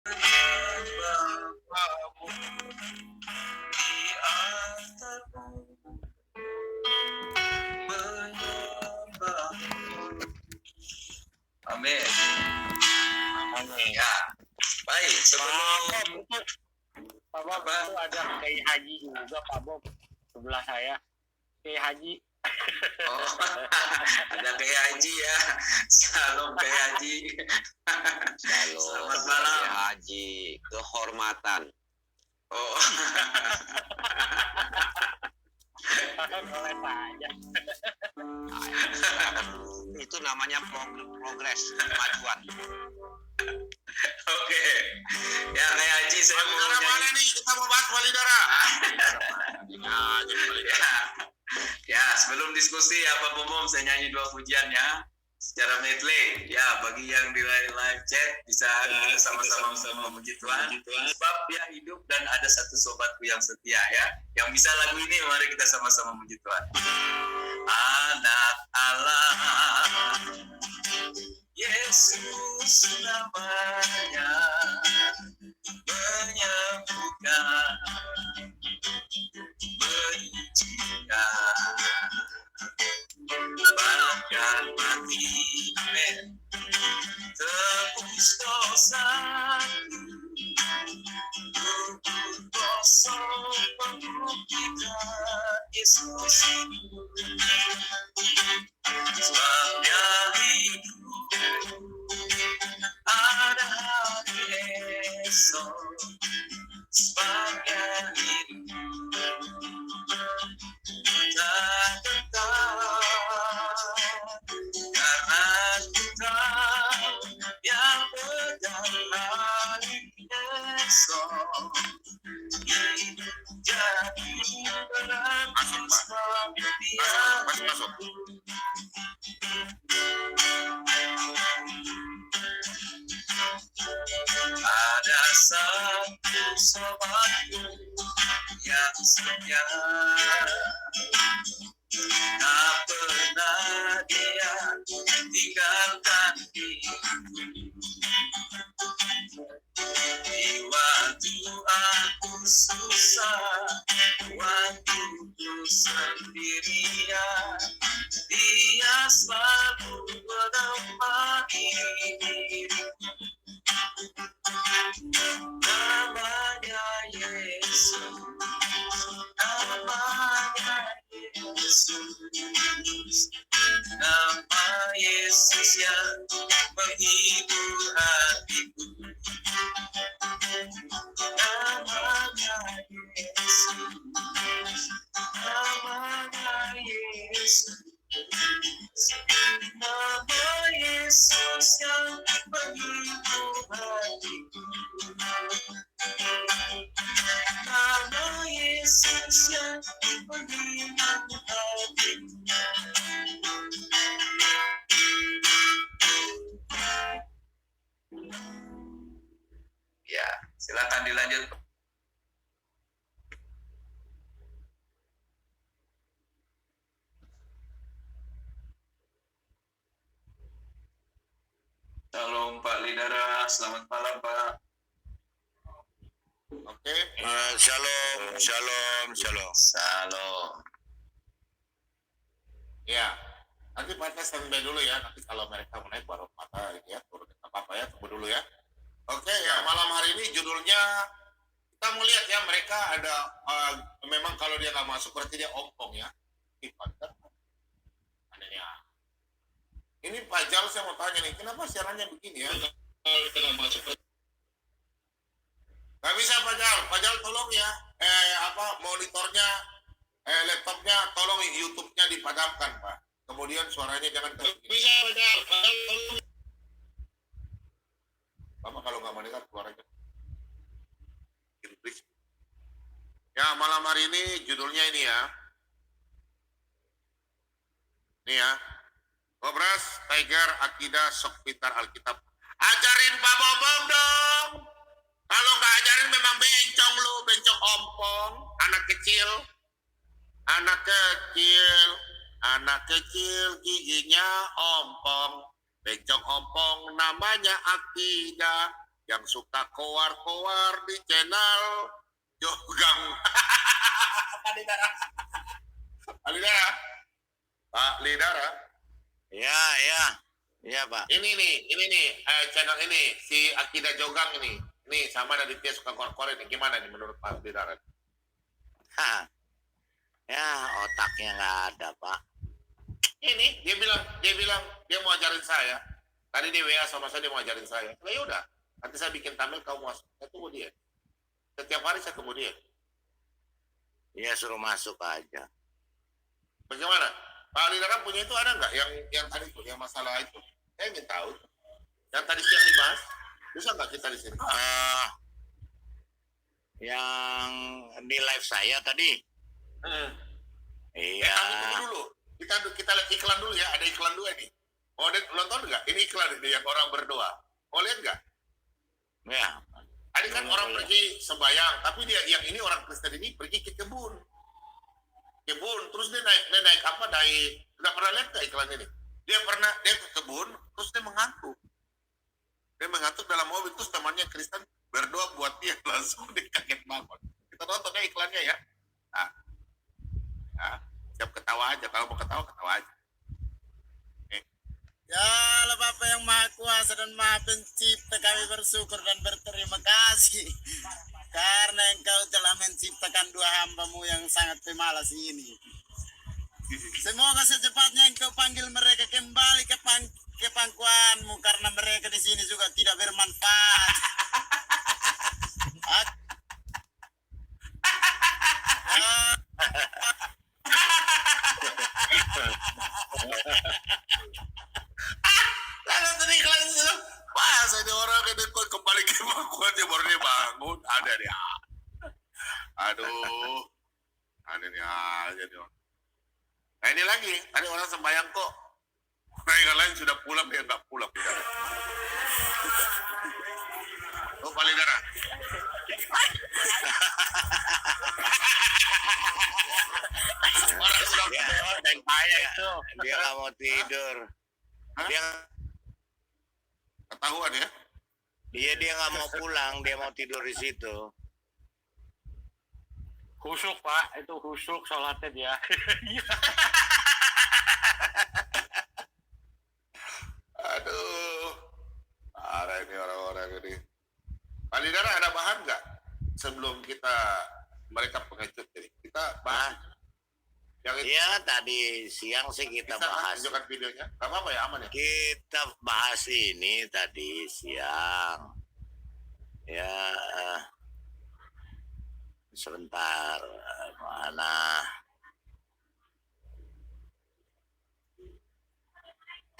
Bapamu di antarmu menyembahmu. Amin. Amin. Ya, baik. Sebelum Pak Bob itu ada Kiai Haji juga, Pak Bob, sebelah saya. Kiai Haji. Oh, ada Kiai Haji ya. Salam Kiai Haji. Shalom, Selamat malam. Kiai Haji, kehormatan. Oh. Boleh saja. Itu namanya progres, kemajuan. Oke. Ya, Kiai Haji, saya mau Walidara mana nih? Kita mau bahas Walidara. Ya, sebelum diskusi ya Pak Umum, saya nyanyi 2 pujian ya secara medley. Ya, bagi yang di live chat bisa sama-sama memuji Tuhan. Sebab dia hidup dan ada satu sobatku yang setia ya. Yang bisa lagu ini, mari kita sama-sama memuji Tuhan. Anak Allah, Yesus namanya, menyembuhkan, mengizinkan, bahkan mati, tebus dosa, tubuh kosong membuktikan Yesus hidup. Sebab dia hidup, ada hari esok. Sebab dia hidup, tak tetap. Karena kita yang berjalan esok, hidup jadi berat. Sebab dia Masuk. ada satu sobatku yang setia, tak pernah dia tinggalkan di waktu aku susah, waktu ku sendirian, dia selalu menemani diriku. Namanya Yesus, namanya Yesus, nama Yesus yang menghibur hatiku. Namanya Yesus, namanya Yesus, nama Yesus yang menghibur hatiku. Nama Yesus yang menghibur hatiku. Ya, silakan dilanjut. Shalom Pak Lidara, selamat malam Pak. Oke. Shalom. Shalom. Ya. Nanti Pak standby dulu ya. Nanti kalau mereka menaik baru mata ya. Turun apa-apa ya. Tunggu dulu ya. Oke, ya malam hari ini judulnya kita mau lihat ya, mereka ada memang kalau dia nggak masuk berarti dia ompong ya. Anehnya. Ini Pak Jal, saya mau tanya nih, kenapa siarannya begini ya? Nggak bisa Pak Jal tolong ya, monitornya, laptopnya tolong YouTube-nya dipadamkan Pak. Kemudian suaranya jangan bisa Pak Jal, tolong. Bapak kalau nggak mendengar suaranya. Ya malam hari ini judulnya ini ya. Ini ya. Ngobras, Tiger, Akidah, Sok Pintar, Alkitab. Ajarin Pak Bobom dong. Kalau nggak ajarin memang bencong lu, bencong ompong. Anak kecil, giginya ompong. Bencong ompong namanya Akidah. yang suka kowar-kowar di channel Jogang. Pak Lidara. Pak Lidara. Pak Lidara. Ya Pak. Ini nih channel ini si Akida Jogang ini. Nih sama Raditya suka kor-kor ini gimana nih menurut Pak Lidara? Ya otaknya nggak ada Pak. Ini dia bilang dia mau ajarin saya. Tadi di WA sama saya dia mau ajarin saya. Nah yaudah, nanti saya bikin thumbnail kamu masuk. Saya tunggu dia. Setiap hari saya tunggu dia. Ya suruh masuk aja. Bagaimana? Pak Lidara punya itu ada nggak yang tadi itu yang masalah itu? Saya ingin tahu. Yang tadi siang dibahas, bisa nggak kita di sini? Yang di live saya tadi. Iya. Kami tunggu dulu. Kita lihat iklan dulu ya. Ada iklan dulu ini. Oh, nonton nggak? Ini iklan ini yang orang berdoa. Mau lihat nggak? Ya. Tadi kan orang pergi sembahyang, tapi dia yang ini orang Kristen ini pergi ke kebun. Terus dia naik apa? Nggak pernah lihat nggak iklan ini? Dia ke kebun, terus dia mengantuk. Dia mengantuk dalam mobil, terus temannya Kristen berdoa buat dia, langsung dia kaget bangun. Kita nonton ya iklannya ya. Nah, siap ketawa aja, kalau mau ketawa aja. Ya Allah Bapa yang Maha Kuasa dan Maha Pencipta, kami bersyukur dan berterima kasih karena Engkau telah menciptakan dua hamba-Mu yang sangat pemalas ini. Semoga secepatnya Engkau panggil mereka kembali ke pangkuan-Mu karena mereka di sini juga tidak bermanfaat. Lalu tadi iklan itu pas ada orang yang kembali ke pangkuan dia baru dia bangun, ada dia. Aduh, ada nih aja nih. Nah ini lagi, tadi orang sembahyang kok. Nah yang lain sudah pulang, dia nggak pulang. Oh, Pak Lidara. Orang sudah Dan dia nggak mau tidur. Dia ketahuan ya. dia nggak mau pulang, dia mau tidur di situ. Khusyuk Pak, itu khusyuk sholatnya dia. Aduh, ada ini orang-orang ini. Pak Lidara ada bahan nggak sebelum mereka pengecut jadi kita bahas yang itu Iya tadi siang sih kita bisa kan bahas. tunjukkan videonya, nggak apa-apa ya, aman ya. Kita bahas ini tadi siang. Ya sebentar mana?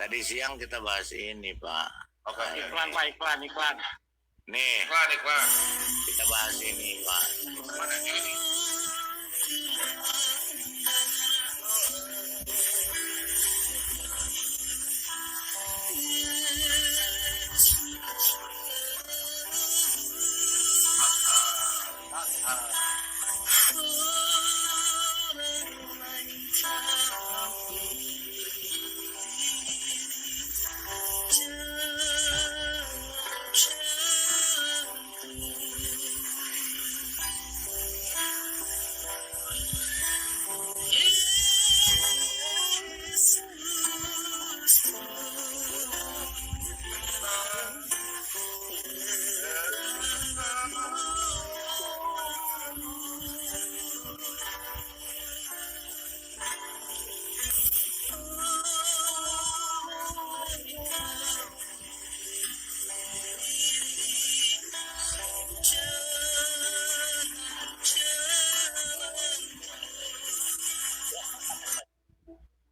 Tadi siang kita bahas ini Pak. Oke, Iklan Pak, iklan. Nih iklan. kita bahas ini Pak. Mana ini?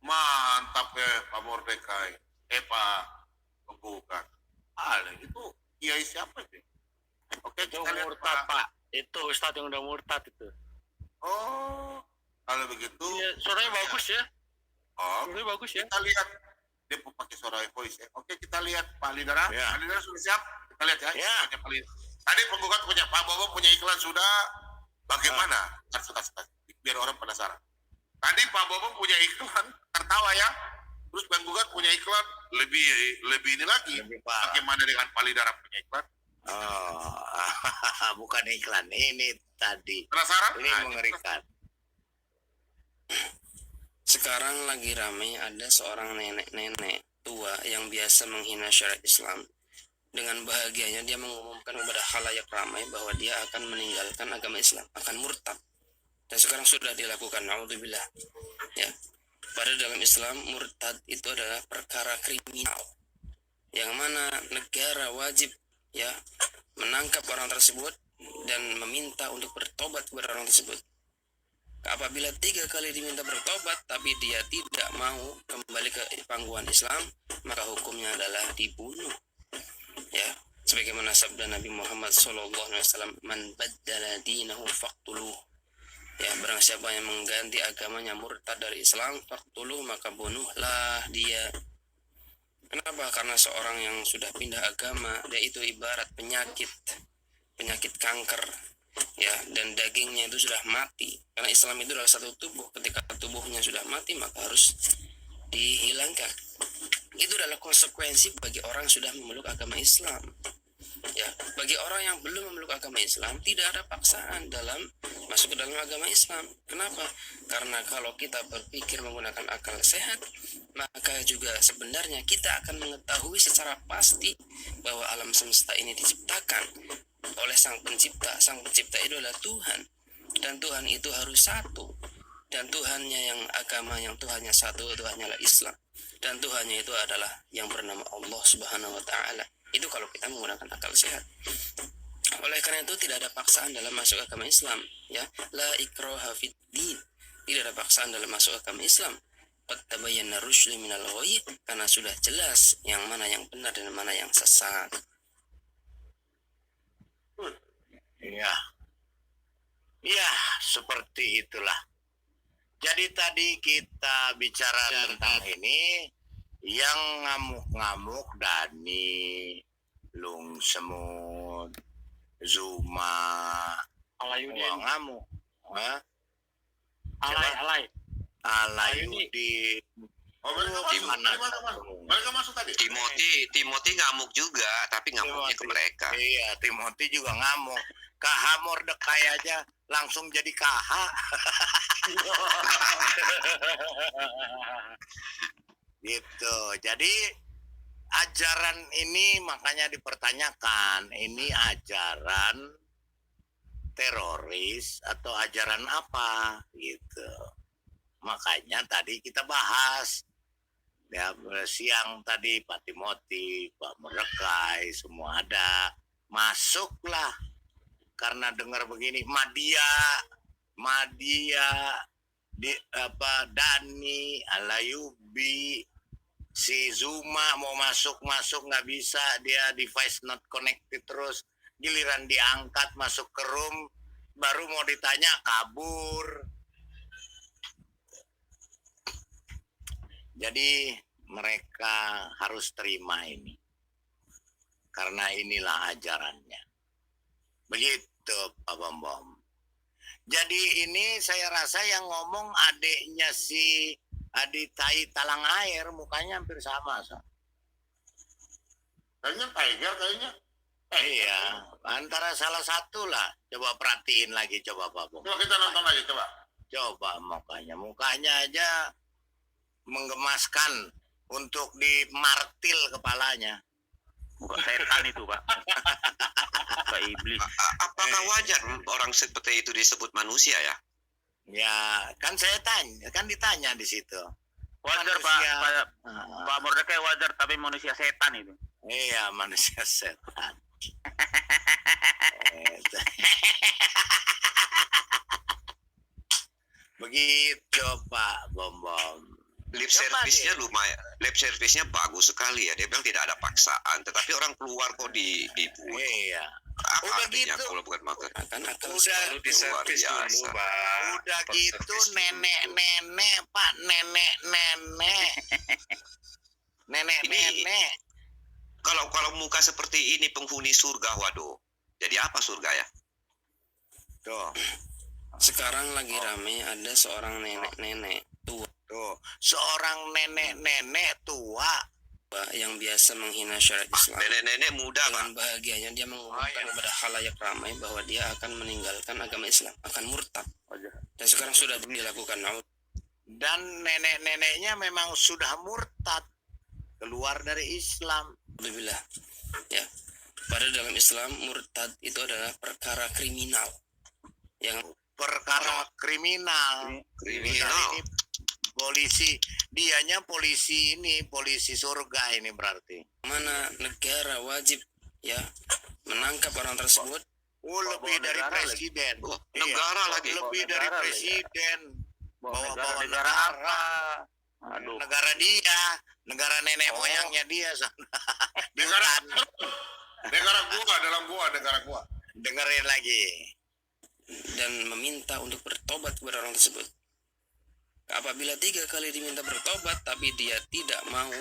Mantap ya Pak Mordekai. Pak Pembukaan. Itu kiai siapa sih? Oke, Itu kita lihat murtad Pak. Itu Ustadz yang udah murtad itu. Oh, kalau begitu. Iya, suaranya bagus ya. Oh, Suaranya bagus ya. kita lihat dia pakai suara voice ya. Oke, kita lihat Pak Lidara. Ya. Pak Lidara sudah siap? Kita lihat ya. Ya. Tadi penggugat punya Pak Bobo punya iklan sudah. Bagaimana? Sudah. Biar orang penasaran. Tadi Pak Bobo punya iklan, tertawa ya. Terus penggugat punya iklan lebih ini lagi. Lebih parah. Bagaimana dengan Pak Lidara punya iklan? Oh, bukan iklan. Ini tadi. Penasaran? Ini mengerikan. Sekarang lagi rame ada seorang nenek-nenek tua yang biasa menghina syariat Islam. Dengan bahagianya dia mengumumkan kepada khalayak ramai bahwa dia akan meninggalkan agama Islam, akan murtad. Dan sekarang sudah dilakukan, naudzubillah. Ya. Pada dalam Islam, murtad itu adalah perkara kriminal. Yang mana negara wajib ya menangkap orang tersebut dan meminta untuk bertobat kepada orang tersebut. Apabila 3 kali diminta bertobat tapi dia tidak mau kembali ke pangkuan Islam, maka hukumnya adalah dibunuh. Ya, sebagaimana sabda Nabi Muhammad SAW, "Man baddala dinahu faqtuluh." Ya, barang siapa yang mengganti agamanya murtad dari Islam, faqtuluh, maka bunuhlah dia. Kenapa? Karena seorang yang sudah pindah agama, dia itu ibarat penyakit kanker. Ya, dan dagingnya itu sudah mati. Karena Islam itu adalah satu tubuh. Ketika tubuhnya sudah mati, maka harus dihilangkan. Itu adalah konsekuensi bagi orang yang sudah memeluk agama Islam. Ya, bagi orang yang belum memeluk agama Islam, tidak ada paksaan dalam masuk ke dalam agama Islam. Kenapa? Karena kalau kita berpikir menggunakan akal sehat, maka juga sebenarnya kita akan mengetahui secara pasti bahwa alam semesta ini diciptakan oleh Sang Pencipta. Sang Pencipta itu adalah Tuhan, dan Tuhan itu harus satu. Dan Tuhannya yang agama yang Tuhannya satu itu hanyalah Islam. Dan Tuhannya itu adalah yang bernama Allah Subhanahu wa Ta'ala. Itu kalau kita menggunakan akal sehat. Oleh karena itu tidak ada paksaan dalam masuk agama Islam, ya. La ikraha fid din. Tidak ada paksaan dalam masuk agama Islam. Qad tabayyana rusydu minal ghayy, karena sudah jelas yang mana yang benar dan mana yang sesat. Iya. Iya, seperti itulah. Jadi tadi kita bicara tentang ini, yang ngamuk-ngamuk Dani, Lung Semut, Zuma, Alayudin. ngamuk. Hah? Alayudin. Alayudin. Oh, mereka Di masuk. mana? Mereka masuk tadi. Timothy ngamuk juga, tapi ngamuknya ke mereka. Iya, Timothy juga ngamuk. KH Mordekai aja langsung jadi KH. Gitu. Jadi ajaran ini makanya dipertanyakan, ini ajaran teroris atau ajaran apa gitu. Makanya tadi kita bahas ya, siang tadi Pak Timothy, Pak Mordekai semua ada, masuklah karena dengar begini Madia di Dani, Alayubi, si Zuma mau masuk nggak bisa, dia device not connected terus, giliran diangkat masuk ke room baru mau ditanya kabur. Jadi mereka harus terima ini karena inilah ajarannya. Begitu Pak Bambam. Jadi ini saya rasa yang ngomong adiknya si Adi Tai Talang Air, mukanya hampir sama. Kayaknya Tiger kayaknya. Iya, antara salah satu lah. Coba perhatiin lagi, coba Pak Bambam. Coba kita nonton lagi, coba. Coba mukanya aja menggemaskan untuk dimartil kepalanya. Bukan setan itu, Pak. Pak iblis. Apakah wajar orang seperti itu disebut manusia ya? Ya, kan saya tanya, kan ditanya di situ. Wajar, Manusia. Pak Mordekai wajar, tapi manusia setan itu. Iya, manusia setan. Begitu Pak Bambam. Lip Coba service-nya deh. lumayan, lip service-nya bagus sekali ya. Dia bilang tidak ada paksaan, tetapi orang keluar kok dibunuh. Iya. Apa Udah artinya gitu. kalau bukan makar? Akan akal Udah sehat. Lalu diservis dulu, Pak. Udah gitu nenek-nenek Pak, nenek-nenek. Nenek-nenek. Kalau muka seperti ini penghuni surga, waduh. Jadi apa surga ya? Tuh, Sekarang lagi rame ada seorang nenek-nenek tua. tuh. Seorang nenek-nenek tua yang biasa menghina syariat Islam. Nenek-nenek muda, Pak. Dengan bahagianya dia mengumumkan kepada khalayak ramai bahwa dia akan meninggalkan agama Islam, akan murtad. Dan sekarang sudah dilakukan. Dan nenek-neneknya memang sudah murtad, keluar dari Islam. Alhamdulillah. Ya. Pada dalam Islam, murtad itu adalah perkara kriminal. Yang Perkara kriminal. Ini polisi, dianya polisi ini, polisi surga ini berarti. mana negara wajib ya menangkap orang tersebut. Oh, lebih dari presiden. Negara lagi. Lebih dari negara presiden. Bawa-bawa negara apa? negara. Aduh. Negara dia, negara nenek moyangnya dia sana. Di hutan. Negara gua, dalam gua, negara gua. Dengerin lagi. Dan meminta untuk bertobat kepada orang tersebut. Apabila 3 kali diminta bertobat tapi dia tidak mau,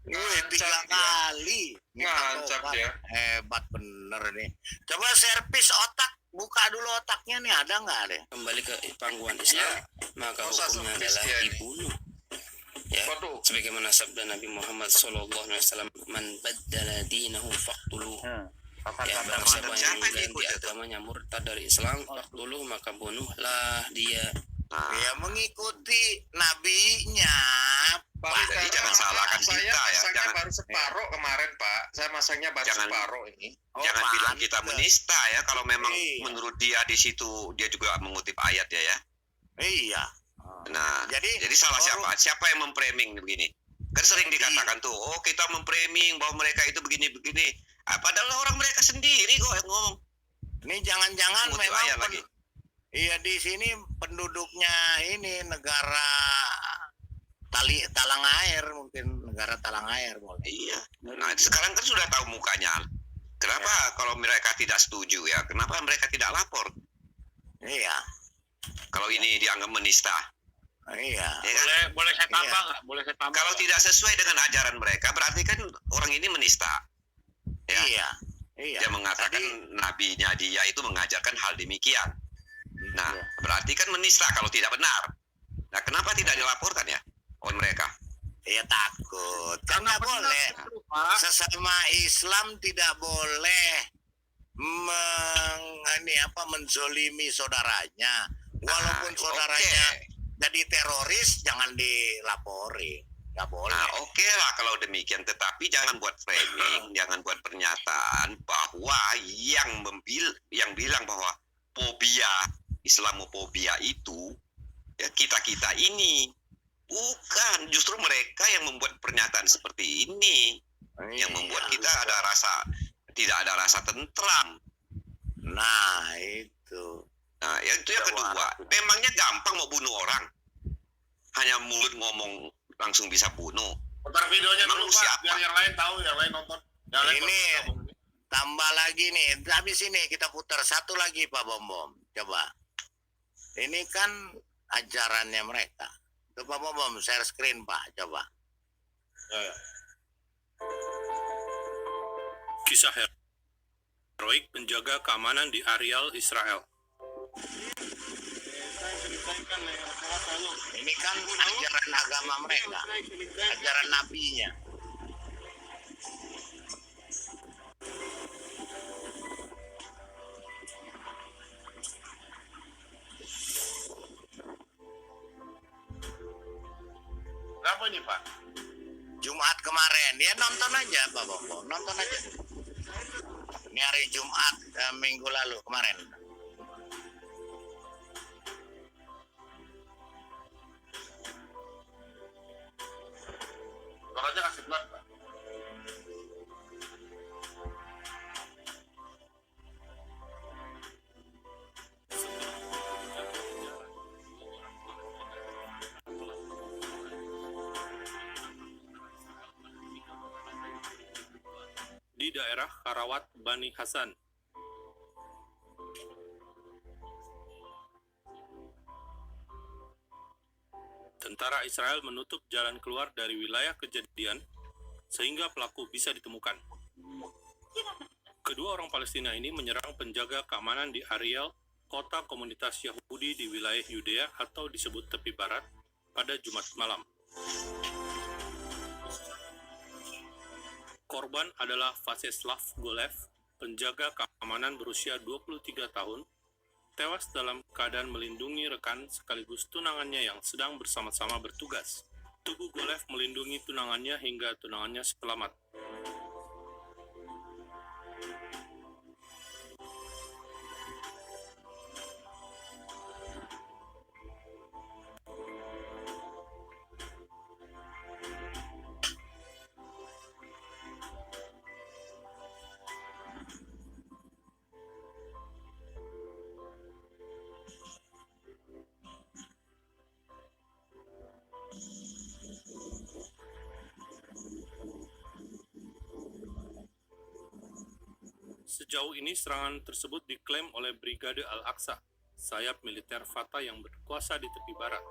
Wih, 3 kali. Ngancam Tobat. dia. Hebat bener nih. Coba servis otak, buka dulu otaknya nih, ada nggak deh? kembali ke pangkuan Islam, maka hukumnya adalah dibunuh. Ya, sebagaimana sabda Nabi Muhammad SAW, man baddala dinahu faqtuluh. Ya, barang siapa yang mengganti agamanya murtad dari Islam, faqtuluh, maka bunuhlah dia. Dia mengikuti nabinya. Pak, jadi jangan salahkan kita ya. Jangan, baru separuh kemarin, Pak. Saya masangnya baru Jangan- separuh ini. jangan bilang kita pantes. menista ya. Kalau memang Iya. menurut dia di situ dia juga mengutip ayat ya. Iya. Nah, Jadi salah siapa? Siapa yang memframing begini? Kan sering dikatakan tuh, oh kita memframing bahwa mereka itu begini-begini. Padahal orang mereka sendiri kok yang ngomong. ini jangan-jangan Mengutip memang ayat lagi. iya, di sini penduduknya ini negara talang air, mungkin negara talang air boleh. Iya. Nah, sekarang kan sudah tahu mukanya. Kenapa kalau mereka tidak setuju ya? Kenapa mereka tidak lapor? Iya. Kalau ini dianggap menista. Iya. Ya kan? Boleh saya tambah nggak? Boleh saya tambah? Kalau tidak sesuai dengan ajaran mereka, berarti kan orang ini menista. Ya. Iya. Iya. Dia mengatakan Tadi- nabinya dia itu mengajarkan hal demikian. Nah, Iya. berarti kan menista kalau tidak benar. Nah, kenapa tidak dilaporkan ya oleh mereka? Ya takut. Kan nggak boleh. Pak. Sesama Islam tidak boleh menzolimi saudaranya. Walaupun saudaranya jadi teroris, jangan dilapori. Nggak boleh. Nah, oke lah kalau demikian. Tetapi jangan buat framing, jangan buat pernyataan bahwa yang bilang bahwa fobia, Islamofobia itu ya kita-kita ini. Bukan, justru mereka yang membuat pernyataan seperti ini. Yang membuat kita tidak ada rasa tentram. Nah, itu. Nah, itu yang kedua. Memangnya gampang mau bunuh orang? Hanya mulut ngomong langsung bisa bunuh. Putar videonya Emang dulu, lu Pak, siapa? biar yang lain tahu, yang lain nonton. Yang lain Ini nonton. tambah lagi nih. Habis ini kita putar satu lagi, Pak Bom. Coba. Ini kan ajarannya mereka. Tuh, Pak Bom, share screen, Pak. Coba. Ya. Kisah heroik penjaga keamanan di areal Israel. Ini kan ajaran agama mereka. Ajaran nabinya. Berapa ini, Pak? Jumat kemarin. Ya nonton aja, Pak Bom. Nonton aja. Ini hari Jumat minggu lalu kemarin. Suaranya kasih pelan, Pak. Di daerah Karawat Bani Hasan. Tentara Israel menutup jalan keluar dari wilayah kejadian sehingga pelaku bisa ditemukan. Kedua orang Palestina ini menyerang penjaga keamanan di areal kota komunitas Yahudi di wilayah Yudea atau disebut tepi barat pada Jumat malam. Korban adalah Vacheslav Golev, penjaga keamanan berusia 23 tahun, tewas dalam keadaan melindungi rekan sekaligus tunangannya yang sedang bersama-sama bertugas. Tubuh Golev melindungi tunangannya hingga tunangannya selamat. Sejauh ini serangan tersebut diklaim oleh Brigade Al-Aqsa, sayap militer Fatah yang berkuasa di tepi barat.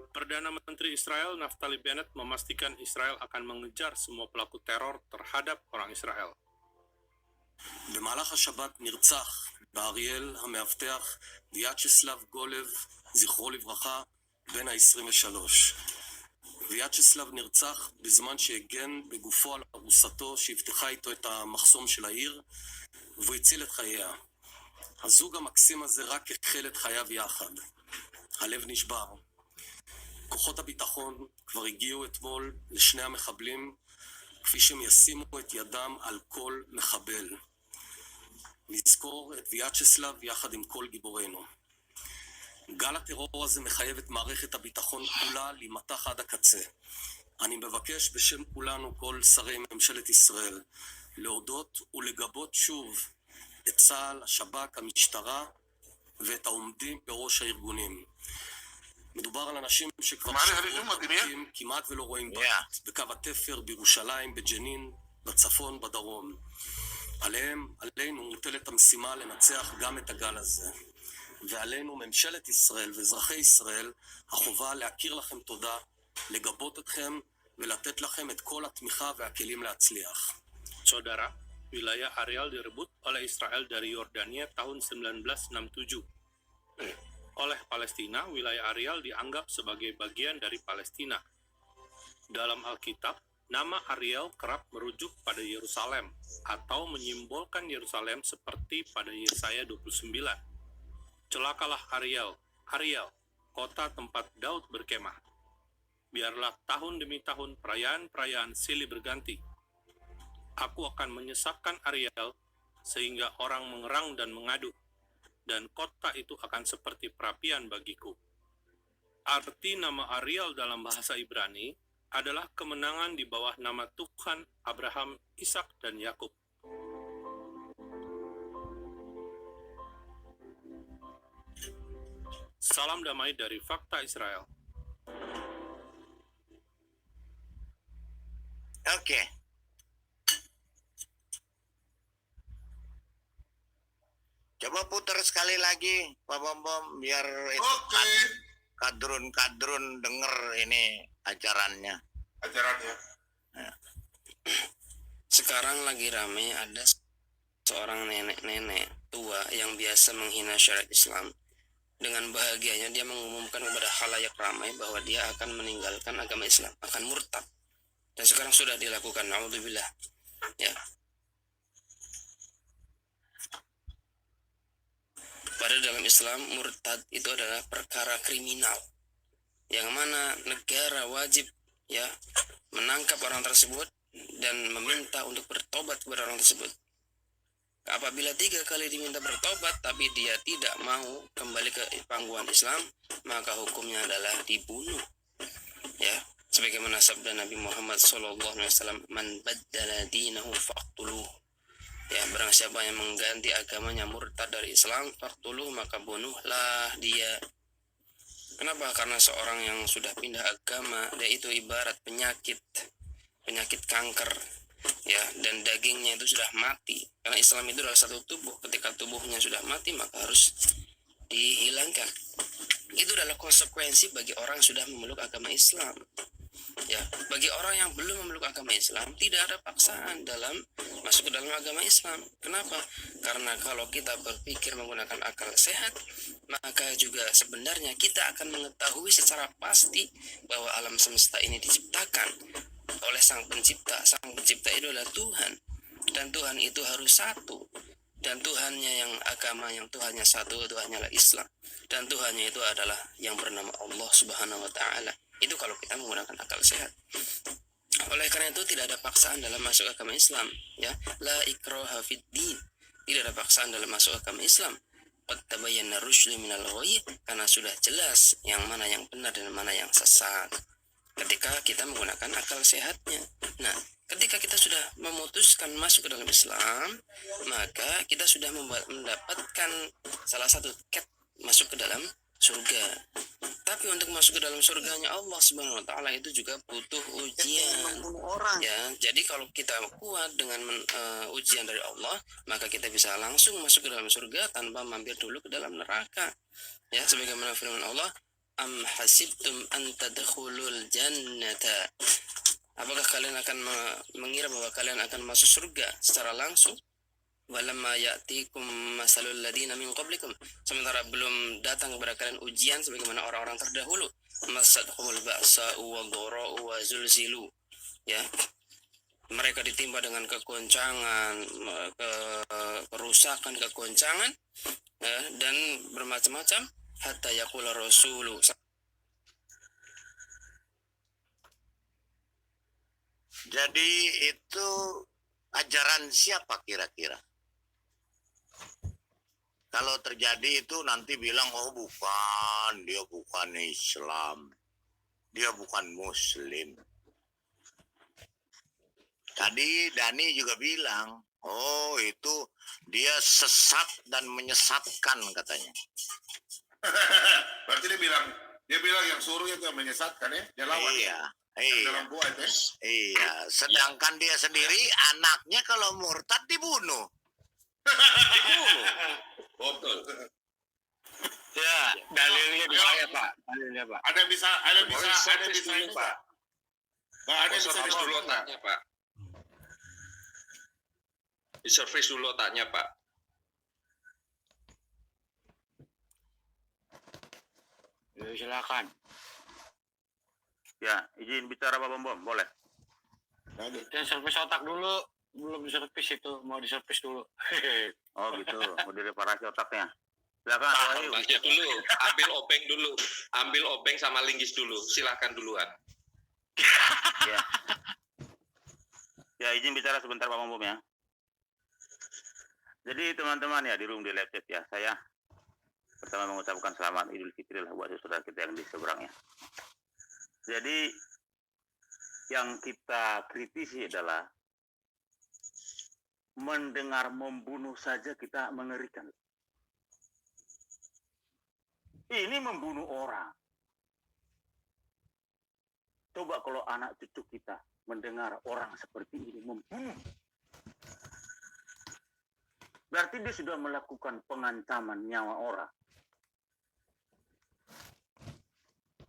Perdana Menteri Israel Naftali Bennett memastikan Israel akan mengejar semua pelaku teror terhadap orang Israel. במהלך השבת נרצח באריאל המאבטח ויאצ'סלב גולב, זכרו לברכה, בן ה-23. ויאצ'סלב נרצח בזמן שהגן בגופו על ארוסתו שהבטחה איתו את המחסום של העיר, והוא הציל את חייה. הזוג המקסים הזה רק החל את חייו יחד. הלב נשבר. כוחות הביטחון כבר הגיעו אתמול לשני המחבלים, כפי שהם ישימו את ידם על כל מחבל. נזכור את ויאצ'סלב יחד עם כל גיבורינו. גל הטרור הזה מחייב את מערכת הביטחון כולה להימתח עד הקצה. אני מבקש בשם כולנו, כל שרי ממשלת ישראל, להודות ולגבות שוב את צה"ל, השב"כ, המשטרה ואת העומדים בראש הארגונים. מדובר על אנשים שכבר שבועות ארוכים כמעט ולא רואים בית, בקו התפר, בירושלים, בג'נין, בצפון, בדרום. עלינו מוטלת המשימה לנצח גם את הגל הזה. ועלינו, ממשלת ישראל ואזרחי ישראל, החובה להכיר לכם תודה, לגבות אתכם ולתת לכם את כל התמיכה והכלים להצליח. Saudara, wilayah Ariel direbut oleh Israel dari Yordania tahun 1967. Oleh Palestina, wilayah Ariel dianggap sebagai bagian dari Palestina. Dalam Alkitab, nama Ariel kerap merujuk pada Yerusalem atau menyimbolkan Yerusalem seperti pada Yesaya 29. Celakalah Ariel, Ariel, kota tempat Daud berkemah. Biarlah tahun demi tahun perayaan-perayaan silih berganti. Aku akan menyesakkan Ariel sehingga orang mengerang dan mengadu, dan kota itu akan seperti perapian bagiku. Arti nama Ariel dalam bahasa Ibrani adalah kemenangan di bawah nama Tuhan Abraham, Ishak, dan Yakub. Salam damai dari Fakta Israel. Oke. Coba putar sekali lagi, Pak Bom, biar itu kadrun denger ini ajarannya. Sekarang lagi rame ada seorang nenek-nenek tua yang biasa menghina syariat Islam. Dengan bahagianya dia mengumumkan kepada khalayak ramai bahwa dia akan meninggalkan agama Islam, akan murtad. Dan sekarang sudah dilakukan, naudzubillah. Ya. Pada dalam Islam, murtad itu adalah perkara kriminal, yang mana negara wajib ya menangkap orang tersebut dan meminta untuk bertobat kepada orang tersebut. Apabila 3 kali diminta bertobat tapi dia tidak mau kembali ke pangkuan Islam, maka hukumnya adalah dibunuh. Ya, sebagaimana sabda Nabi Muhammad SAW, "Man baddala dinahu faqtuluh." Ya, barang siapa yang mengganti agamanya murtad dari Islam, faqtuluh, maka bunuhlah dia. Kenapa? Karena seorang yang sudah pindah agama, dia itu ibarat penyakit kanker. Ya, dan dagingnya itu sudah mati. Karena Islam itu adalah satu tubuh. Ketika tubuhnya sudah mati, maka harus dihilangkan. Itu adalah konsekuensi bagi orang yang sudah memeluk agama Islam. Ya, bagi orang yang belum memeluk agama Islam, tidak ada paksaan dalam masuk ke dalam agama Islam. Kenapa? Karena kalau kita berpikir menggunakan akal sehat, maka juga sebenarnya kita akan mengetahui secara pasti bahwa alam semesta ini diciptakan oleh Sang Pencipta. Sang Pencipta itu adalah Tuhan, dan Tuhan itu harus satu. Dan Tuhannya yang agama yang Tuhannya satu itu hanyalah Islam, dan Tuhannya itu adalah yang bernama Allah Subhanahu wa Ta'ala. Itu kalau kita menggunakan akal sehat. Oleh karena itu tidak ada paksaan dalam masuk agama Islam, ya. La ikraha fid din. Tidak ada paksaan dalam masuk agama Islam. Qad tabayyana rusydu minal ghayy, karena sudah jelas yang mana yang benar dan mana yang sesat ketika kita menggunakan akal sehatnya. Nah, ketika kita sudah memutuskan masuk ke dalam Islam, maka kita sudah mendapatkan salah satu tiket masuk ke dalam surga. Tapi untuk masuk ke dalam surganya Allah Subhanahu wa Ta'ala itu juga butuh ujian. Ya, jadi kalau kita kuat dengan ujian dari Allah, maka kita bisa langsung masuk ke dalam surga tanpa mampir dulu ke dalam neraka. Ya, sebagaimana firman Allah, am hasibtum an tadkhulul jannata. Apakah kalian akan mengira bahwa kalian akan masuk surga secara langsung? Walamma ya'tikum masalul ladina min qablikum. Sementara belum datang kepada kalian ujian sebagaimana orang-orang terdahulu. Masadhumul ba'sa'u wad-dhara'u wa zulzilu. Ya. Mereka ditimpa dengan kegoncangan, kerusakan, kegoncangan, ya, dan bermacam-macam. Hatta yaqula rasulu. Jadi itu ajaran siapa kira-kira? Kalau terjadi itu nanti bilang, oh bukan, dia bukan Islam, dia bukan Muslim. Tadi Dani juga bilang, oh itu dia sesat dan menyesatkan katanya. Berarti dia bilang yang suruh itu yang menyesatkan ya, dia lawan. Iya, ya. iya. Dalam kuat ya. Iya, sedangkan dia sendiri anaknya kalau murtad dibunuh. Betul. Ya, dalilnya di saya, Pak. Dalilnya, Pak. Ada yang bisa ini, Pak. Nggak ada yang bisa Service dulu diservis, Pak. otaknya, Pak. Diservis dulu otaknya, Pak. Ya, silakan. Ya, izin bicara Pak Bom, boleh? Dan servis otak dulu, belum diservis itu, mau diservis dulu. Oh gitu, mau direparasi otaknya. Silakan Pak Wahyu. Aja dulu, ambil obeng sama linggis dulu. Silahkan duluan. Ya. Ya, izin bicara sebentar Pak Bom ya. Jadi teman-teman ya di room di live chat ya, saya pertama mengucapkan selamat Idul Fitri lah buat saudara kita yang di seberangnya. Jadi yang kita kritisi adalah mendengar membunuh saja kita mengerikan. Ini membunuh orang. Coba kalau anak cucu kita mendengar orang seperti ini membunuh. Berarti dia sudah melakukan pengancaman nyawa orang.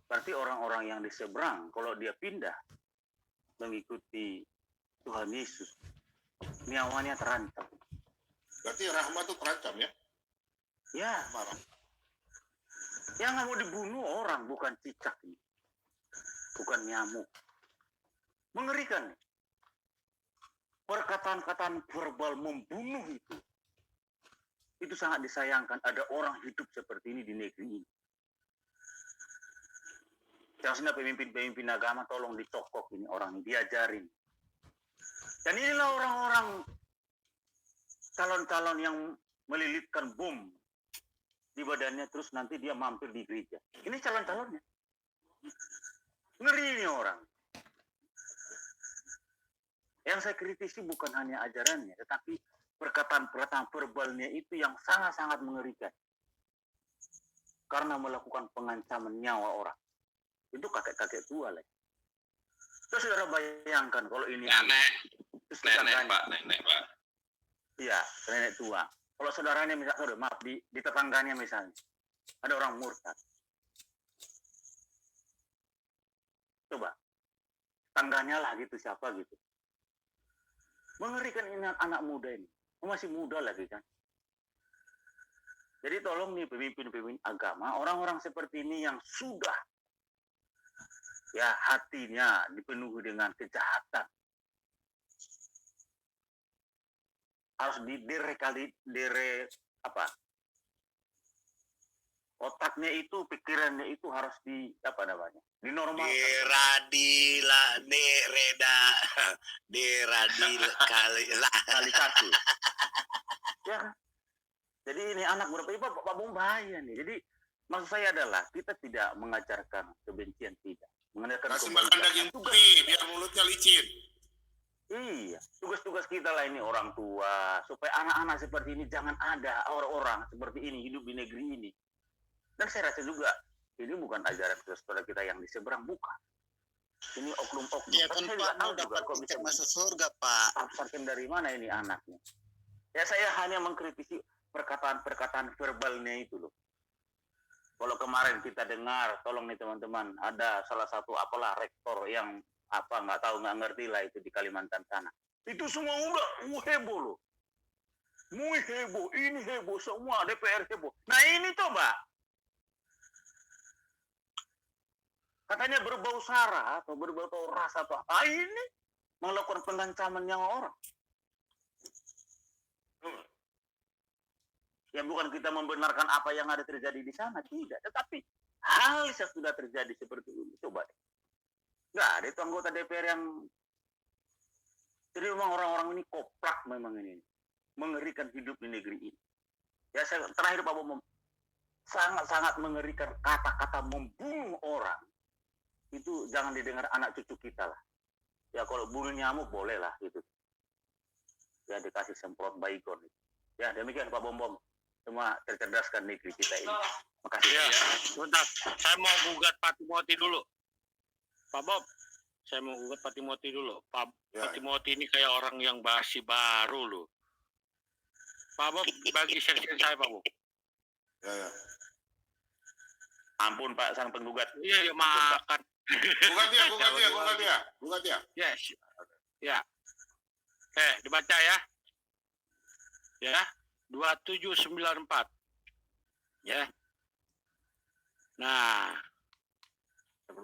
Berarti orang-orang yang di seberang, kalau dia pindah mengikuti Tuhan Yesus, nyawanya terancam. Berarti rahmat itu terancam ya? Ya, Marah. yang nggak mau dibunuh orang, bukan cicak ini. Bukan nyamuk. Mengerikan. Perkataan-kataan verbal membunuh itu sangat disayangkan. Ada orang hidup seperti ini di negeri ini. Seharusnya pemimpin-pemimpin agama tolong dicokok ini orang, diajarin. Dan inilah orang-orang calon-calon yang melilitkan bom di badannya terus nanti dia mampir di gereja. Ini calon-calonnya. Ngeri ini orang. Yang saya kritisi bukan hanya ajarannya, tetapi perkataan-perkataan verbalnya itu yang sangat-sangat mengerikan. Karena melakukan pengancaman nyawa orang. Itu kakek-kakek tua lagi. Terus saudara bayangkan kalau ini Nenek, Pak. Iya, nenek tua. Kalau saudaranya misalnya, maaf, di tetangganya misalnya, ada orang murtad. Coba, tangganya lah gitu, siapa gitu. Mengerikan ini anak muda ini. Masih muda lagi kan. Jadi tolong nih pemimpin-pemimpin agama, orang-orang seperti ini yang sudah ya hatinya dipenuhi dengan kejahatan. Harus otaknya itu, pikirannya itu harus dinormalkan. Deradikalisasi. Ya kan? Jadi ini anak berapa Pak Bom bahaya nih. Jadi maksud saya adalah kita tidak mengajarkan kebencian, tidak. Mengajarkan Kasih makan daging putih biar mulutnya licin. Iya, tugas-tugas kita lah ini orang tua, supaya anak-anak seperti ini jangan ada orang-orang seperti ini hidup di negeri ini. Dan saya rasa juga ini bukan ajaran saudara kita yang di seberang, bukan. Ini oknum-oknum. Dia kan Pak mau dapat tiket masuk surga, Pak. Pasarkan dari mana ini anaknya? Ya saya hanya mengkritisi perkataan-perkataan verbalnya itu loh. Kalau kemarin kita dengar, tolong nih teman-teman, ada salah satu rektor yang nggak ngerti lah itu di Kalimantan sana. Itu semua udah heboh loh. Muy heboh, ini heboh, semua DPR heboh. Nah ini coba. Katanya berbau sara atau berbau ras atau apa. Ini melakukan pengancaman nyawa orang. Ya bukan kita membenarkan apa yang ada terjadi di sana, tidak. Tetapi hal yang sudah terjadi seperti ini, coba deh. Nggak ada itu anggota DPR yang... Jadi memang orang-orang ini koplak memang ini. Mengerikan hidup di negeri ini. Ya saya terakhir Pak Bom, sangat-sangat mengerikan kata-kata membunuh orang. Itu jangan didengar anak cucu kita lah. Ya kalau bunuh nyamuk boleh lah gitu. Ya dikasih semprot baygon. Ya demikian Pak Bom. Semua tercerdaskan negeri kita ini. Makasih. Ya, sebentar. Saya mau gugat Pak Timoti dulu. Pak Bob, saya mau gugat Pak Timoti dulu. Pak Timoti ini kayak orang yang basi baru loh. Pak Bob, bagi share-share saya Pak Bob. Ya. Ampun Pak sang penggugat. Iya, makan. Gugat dia. Yes. Ya. Dibaca ya. Ya. 2794. Ya. Nah.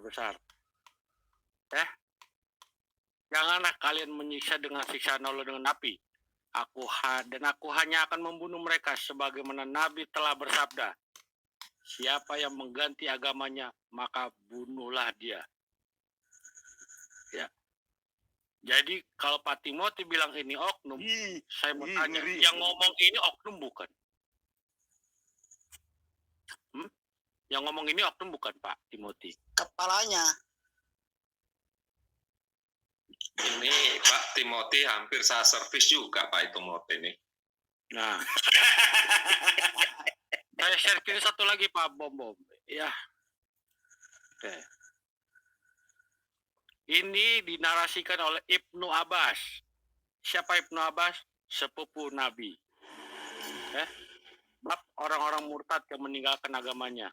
Besar. Janganlah kalian menyiksa dengan siksaan Allah dengan api. Aku hanya akan membunuh mereka sebagaimana Nabi telah bersabda. Siapa yang mengganti agamanya, maka bunuhlah dia. Ya. Jadi kalau Pak Timoti bilang ini oknum, saya mau tanya, yang ngomong ini oknum bukan? Yang ngomong ini oknum bukan Pak Timoti? Kepalanya. Ini Pak Timoti hampir saya servis juga Pak Timoti ini. Nah. Saya share kiri satu lagi Pak Bom. Ya. Oke. Ini dinarasikan oleh Ibnu Abbas. Siapa Ibnu Abbas? Sepupu Nabi. Bab orang-orang murtad yang meninggalkan agamanya.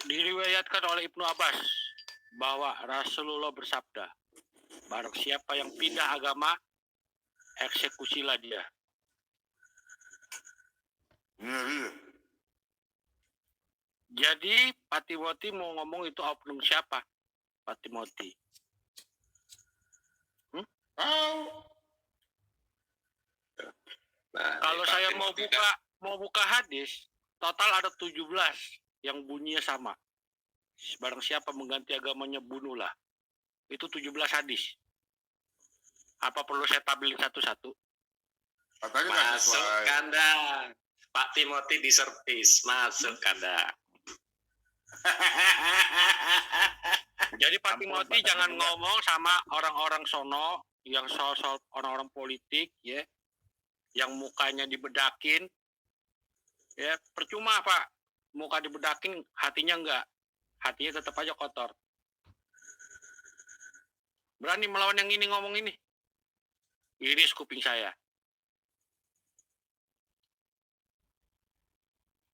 Diriwayatkan oleh Ibnu Abbas bahwa Rasulullah bersabda, barang siapa yang pindah agama, eksekusilah dia. Jadi Pak Timoti mau ngomong itu oknum siapa? Pak Timoti. Nah, kalau Pak saya Timoti mau buka hadis, total ada 17 yang bunyinya sama. Barang siapa mengganti agamanya, bunuhlah. Itu 17 hadis. Apa perlu saya tabelin satu-satu? Masuk kandang. Pak Timoti diservis. Masuk kandang. Jadi Pak Timoti jangan ngomong sama orang-orang sono, yang sosok orang-orang politik, ya, yang mukanya dibedakin, ya percuma Pak, muka dibedakin, hatinya enggak, hatinya tetap aja kotor. Berani melawan yang ini ngomong ini, iris kuping saya.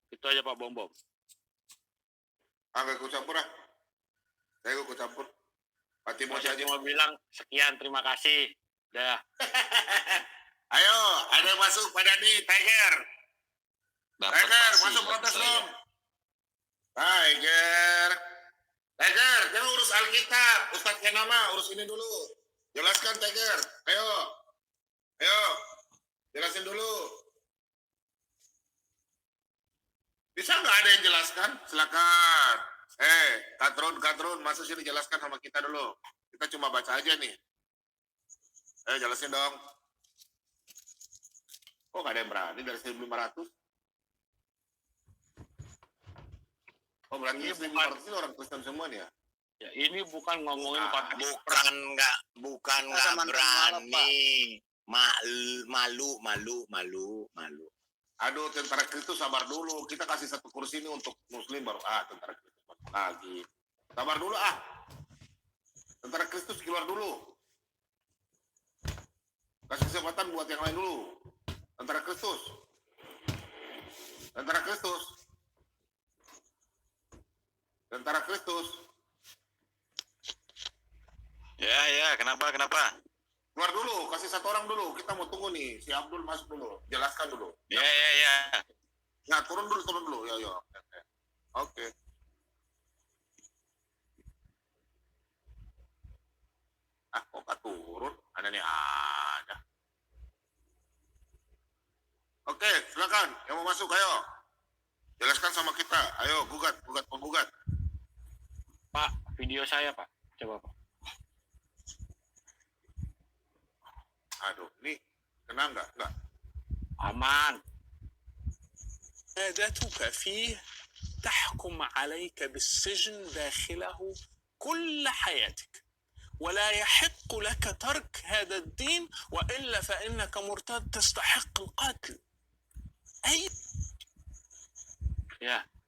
Itu aja Pak Bom. Agak ikut campur ah. Saya ikut campur. Pak Timothy Saya aja. cuma bilang sekian, terima kasih. Dah. Ayo, ada yang masuk pada nih, Tiger. Tiger, masuk protes dong. Tiger. Tiger, jangan urus Alkitab. Ustadz Kenama, urus ini dulu. Jelaskan, Tiger. Ayo. Ayo. Jelasin dulu. Bisa nggak ada yang jelaskan? Silakan. Katrun, masuk sini jelaskan sama kita dulu. Kita cuma baca aja nih. Ayo jelasin dong. Oh, nggak ada yang berani dari 1.500? Oh, berarti Ini 1.500 ini orang Kristen semua nih ya? Ya, ini bukan ngomongin konteks Bukan nggak berani. Malu. Aduh, tentara Kristus sabar dulu. Kita kasih satu kursi ini untuk Muslim baru. Tentara Kristus masuk lagi. Sabar dulu Tentara Kristus keluar dulu. Kasih kesempatan buat yang lain dulu. Tentara Kristus. Tentara Kristus. Tentara Kristus. Ya, kenapa? Keluar dulu, kasih satu orang dulu. Kita mau tunggu nih, si Abdul masuk dulu. Jelaskan dulu. Ya. Nah, turun dulu. Ya. Oke. Kok gak turun? Ada nih, ada. Oke, silakan. Yang mau masuk, ayo. Jelaskan sama kita. Ayo, gugat. Pak, video saya, Pak. Coba, Pak. Aduh, ini kena enggak? Aman. شهادتك فيه تحكم عليك بالسجن داخله كل حياتك ولا يحق لك ترك هذا الدين وإلا فإنك مرتد تستحق القتل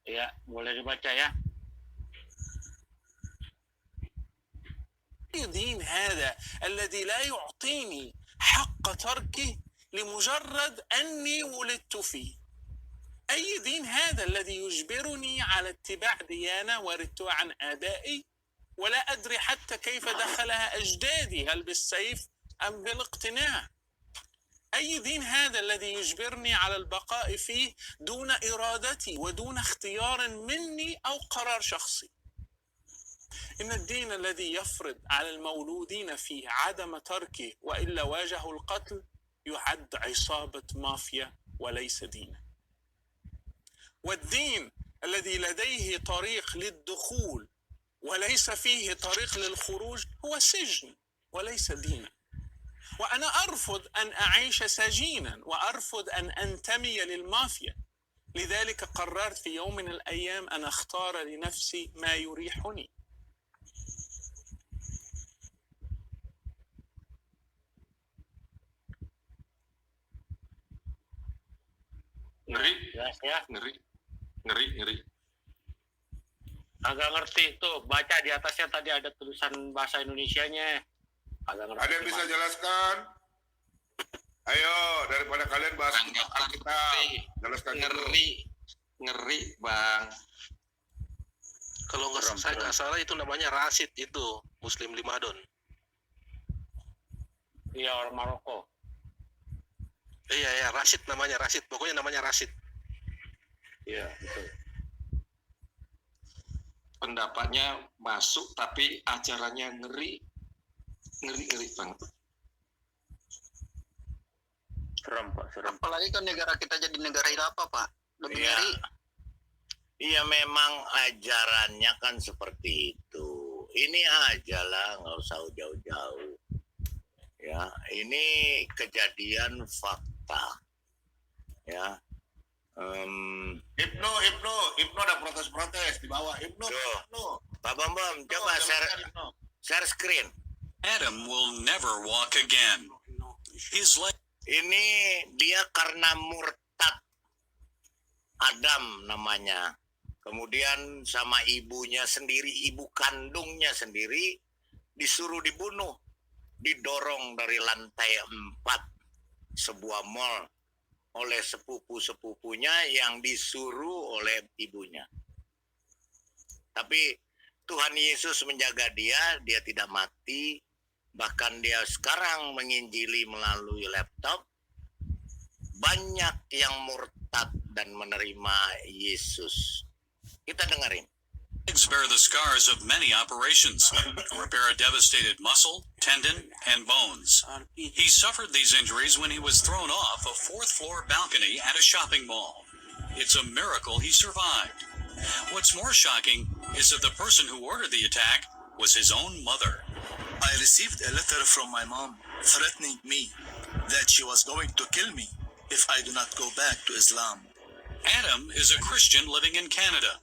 Ya, boleh dibaca ya. أي دين هذا الذي لا يعطيني حق تركه لمجرد أني ولدت فيه؟ أي دين هذا الذي يجبرني على اتباع ديانة وردتها عن آبائي ولا أدري حتى كيف دخلها أجدادي، هل بالسيف أم بالاقتناع؟ أي دين هذا الذي يجبرني على البقاء فيه دون إرادتي ودون اختيار مني أو قرار شخصي؟ إن الدين الذي يفرض على المولودين فيه عدم تركه وإلا واجهوا القتل يعد عصابة مافيا وليس دينا. والدين الذي لديه طريق للدخول وليس فيه طريق للخروج هو سجن وليس دينا. وأنا أرفض أن أعيش سجينا وأرفض أن أنتمي للمافيا. لذلك قررت في يوم من الأيام أن أختار لنفسي ما يريحني. Ngeri. Agak ngerti tuh, baca di atasnya tadi ada tulisan bahasa Indonesianya. Agak ngerti. Ada yang bisa jelaskan? Ayo, daripada kalian bahas kita jelaskan. Ngeri, Bang. Kalau saya nggak salah itu namanya Rasid itu, Muslim Limadon. Iya, orang Maroko. Iya, Rasid namanya, Rasid. Pokoknya namanya Rasid. Iya, betul. Pendapatnya masuk, tapi ajarannya ngeri banget. Serem. Apalagi kan negara kita jadi negara hilafah, Pak. Lebih ngeri. Iya, memang ajarannya kan seperti itu. Ini aja lah, nggak usah jauh-jauh. Ya, ini kejadian fakta. Ya. Ibnu ada protes di bawah. Ibnu. Pak Bambam, coba share screen. Adam will never walk again. His life. Ini dia karena murtad. Adam namanya. Kemudian sama ibunya sendiri, ibu kandungnya sendiri disuruh dibunuh. Didorong dari lantai 4 sebuah mall oleh sepupu-sepupunya yang disuruh oleh ibunya. Tapi Tuhan Yesus menjaga dia tidak mati. Bahkan dia sekarang menginjili melalui laptop. Banyak yang murtad dan menerima Yesus. Kita dengerin. Legs bear the scars of many operations, repair a devastated muscle, tendon, and bones. He suffered these injuries when he was thrown off a fourth-floor balcony at a shopping mall. It's a miracle he survived. What's more shocking is that the person who ordered the attack was his own mother. I received a letter from my mom threatening me that she was going to kill me if I do not go back to Islam. Adam is a Christian living in Canada,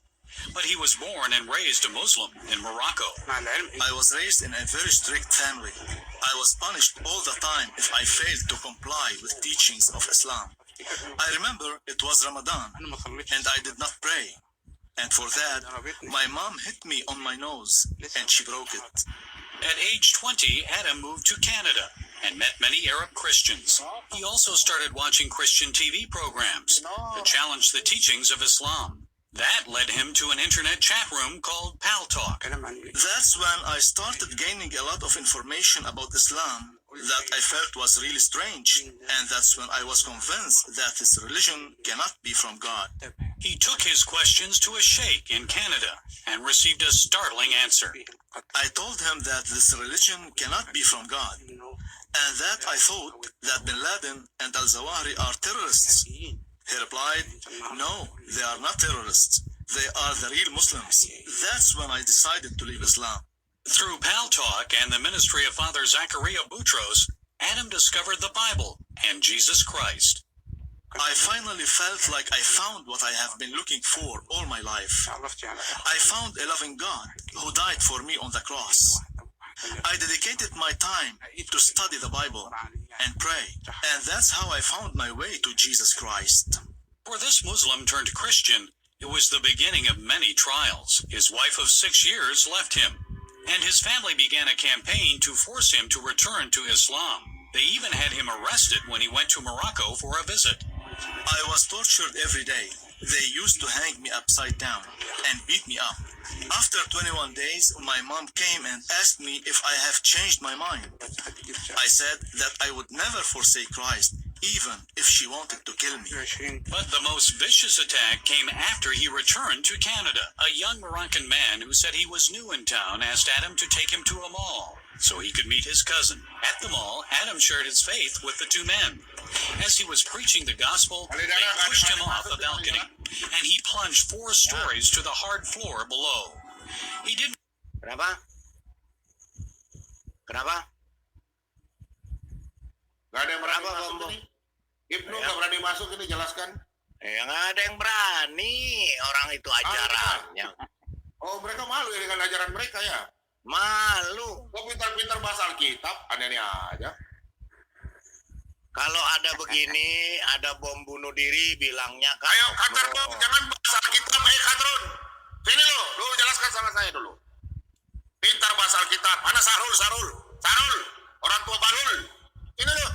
but he was born and raised a Muslim in Morocco. I was raised in a very strict family. I was punished all the time if I failed to comply with teachings of Islam. I remember it was Ramadan and I did not pray. And for that, my mom hit me on my nose and she broke it. At age 20, Adam moved to Canada and met many Arab Christians. He also started watching Christian TV programs that challenged the teachings of Islam. That led him to an internet chat room called Pal Talk. That's when I started gaining a lot of information about Islam that I felt was really strange, and that's when I was convinced that this religion cannot be from God. He took his questions to a sheikh in Canada and received a startling answer. I told him that this religion cannot be from God, and that I thought that Bin Laden and Al-Zawahiri are terrorists. He replied, no, they are not terrorists. They are the real Muslims. That's when I decided to leave Islam. Through Pal Talk and the ministry of Father Zachariah Boutros, Adam discovered the Bible and Jesus Christ. I finally felt like I found what I have been looking for all my life. I found a loving God who died for me on the cross. I dedicated my time to study the Bible and pray, and that's how I found my way to Jesus Christ. For this Muslim turned Christian, it was the beginning of many trials. His wife of 6 years left him, and his family began a campaign to force him to return to Islam. They even had him arrested when he went to Morocco for a visit. I was tortured every day. They used to hang me upside down and beat me up. After 21 days, my mom came and asked me if I have changed my mind. I said that I would never forsake Christ, even if she wanted to kill me. But the most vicious attack came after he returned to Canada. A young Moroccan man who said he was new in town asked Adam to take him to a mall so he could meet his cousin. At the mall, Adam shared his faith with the two men. As he was preaching the gospel, they pushed him off a balcony, and he plunged 4 stories to the hard floor below. He didn't... Kenapa? Kenapa? Gak ada yang berani masuk ini. Ibnu gak berani masuk ini, jelaskan. Ya nggak ada yang berani. Orang itu ajarannya. Oh, mereka malu ya dengan ajaran mereka ya? Malu. Kok pintar-pintar bahasa Alkitab, aneh-aneh aja. Kalau ada begini, ada bom bunuh diri, bilangnya kan. Ayo, Katar dong, jangan bahasa Alkitab. Katrun, sini lu jelaskan sama saya dulu. Pintar bahasa Alkitab. Mana Sarul, orang tua Balul. Ini lu,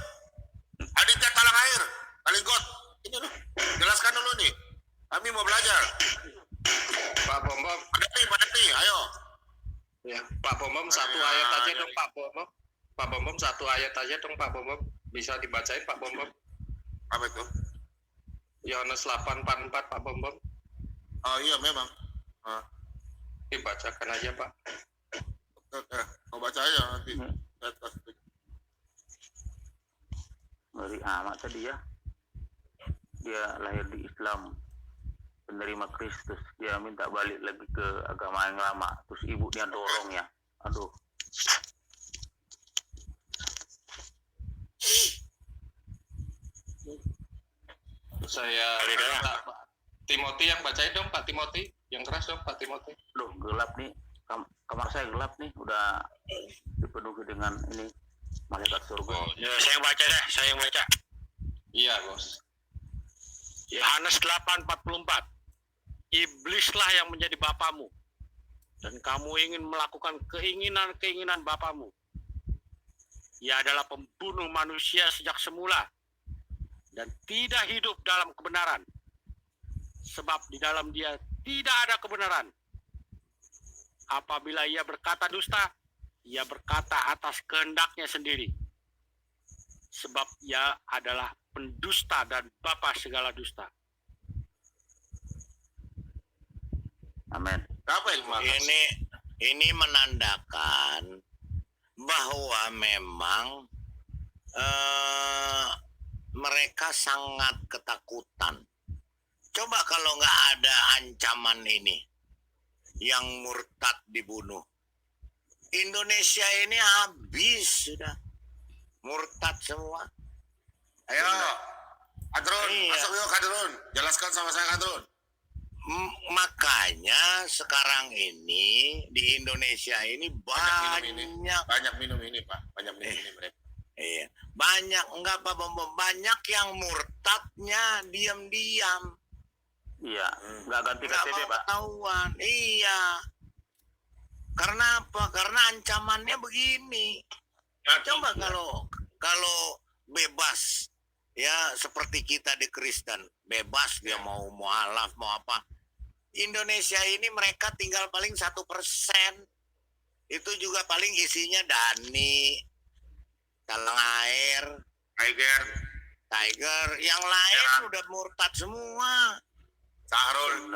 Aditya Talang Air, Kalingkot. Ini lu, jelaskan dulu nih. Kami mau belajar. Pak Bombom. Padati, ayo. Ya, Pak Bombom satu ayat aja dong Pak Bombom. Pak Bombom satu ayat aja dong Pak Bombom. Bisa dibacain Pak Bombom. Apa itu? Yohanes 8:44 Pak Bombom. Oh iya memang. Dibacakan aja Pak. Mau baca aja nanti. Ngeri amat tadi ya. Dia lahir di Islam, penerima Kristus, dia minta balik lagi ke agama yang lama, terus ibunya dorong ya. Aduh. Saya minta Timothy yang bacain dong Pak Timothy, yang keras dong Pak Timothy. Loh, gelap nih. Kamar saya gelap nih, udah dipenuhi dengan ini malaikat surga. Oh, ya, saya yang baca deh, saya yang baca. Iya, Bos. Yohanes 8:44. Iblislah yang menjadi bapamu, dan kamu ingin melakukan keinginan-keinginan bapamu. Ia adalah pembunuh manusia sejak semula, dan tidak hidup dalam kebenaran, sebab di dalam dia tidak ada kebenaran. Apabila ia berkata dusta, ia berkata atas kehendaknya sendiri. Sebab ia adalah pendusta dan bapa segala dusta. Amin. Apa itu? Ini menandakan bahwa memang mereka sangat ketakutan. Coba kalau nggak ada ancaman ini, yang murtad dibunuh, Indonesia ini habis sudah, murtad semua. Ayo, Kadrun, Iya. masuk yuk Kadrun. Jelaskan sama saya Kadrun. Makanya sekarang ini di Indonesia ini Banyak minum ini Pak. Banyak minum ini mereka. Iya, banyak enggak Pak Bom, banyak yang murtadnya diam-diam. Iya, nggak ganti Nggak KTP, mau Pak. ketahuan. Iya. Karena apa? Karena ancamannya begini. Coba kalau bebas ya seperti kita di Kristen, bebas dia mau mualaf mau apa. Indonesia ini mereka tinggal paling 1%. Itu juga paling isinya Dani, Talang Air, Tiger, yang lain udah murtad semua. Sahrul,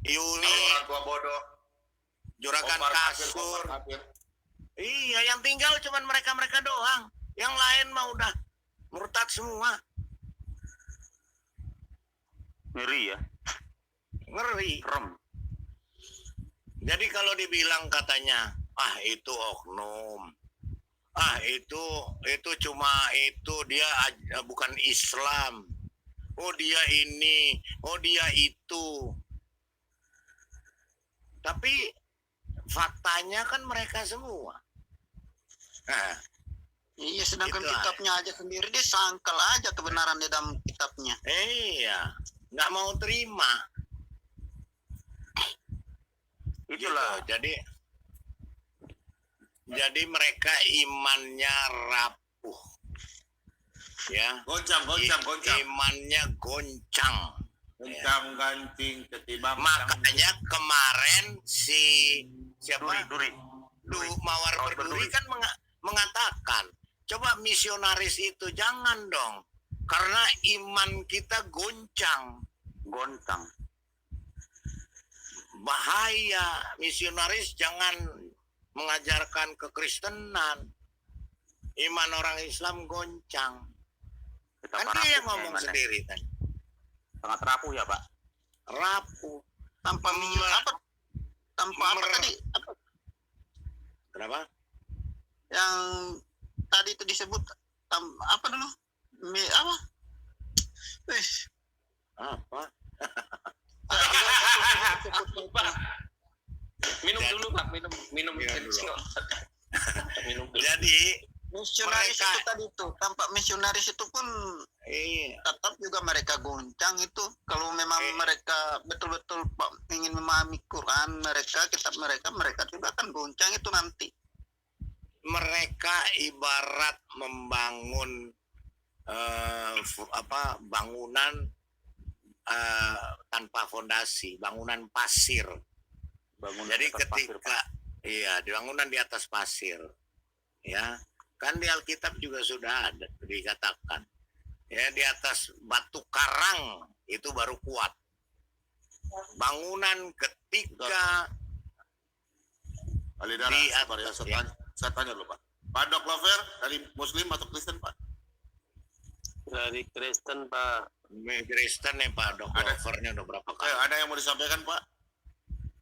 Yuli, orang tua bodoh, Juragan Omar Kasur. Kafir. Iya, yang tinggal cuman mereka-mereka doang. Yang lain mah udah murtad semua. Ngeri ya. Ngeri. Serem. Jadi kalau dibilang katanya, itu oknum. Itu cuma itu dia bukan Islam. Oh dia ini, oh dia itu. Tapi faktanya kan mereka semua. Nah, Iya, sedangkan Itu kitabnya aja sendiri dia sangkal aja kebenaran di dalam kitabnya. iya, nggak mau terima. Itulah. Gitu. Jadi mereka imannya rapuh, ya. Goncang. Imannya goncang. Goncang-gancing ketimbang. Makanya kemarin siapa? Duri. Mawar Berduri kan mengatakan, coba misionaris itu jangan dong, karena iman kita goncang. Bahaya, misionaris jangan mengajarkan kekristenan. Iman orang Islam goncang. Kita Kan dia yang ngomong sendiri kan. Sangat rapuh ya, Pak. Rapuh. Tanpa apa tadi? Kenapa? Yang tadi itu disebut apa dulu? Apa? Apa? Minum dulu Pak, minum dulu. Minum dulu. Jadi misionaris mereka- itu tadi tuh, tampak misionaris itu pun tetap juga mereka goncang itu. Kalau memang mereka betul-betul ingin memahami Quran, kitab mereka juga akan goncang itu nanti. Mereka ibarat membangun bangunan tanpa fondasi, bangunan pasir. Jadi ketika bangunan di atas pasir, ya kan di Alkitab juga sudah ada dikatakan, ya di atas batu karang itu baru kuat. Bangunan ketika Alidara, di sabar ya, saya tanya dulu Pak. Pak Dok Lover dari Muslim atau Kristen Pak? Dari Kristen Pak. Kristen ya Pak Dok Lovernya udah berapa kali? Ada yang mau disampaikan Pak?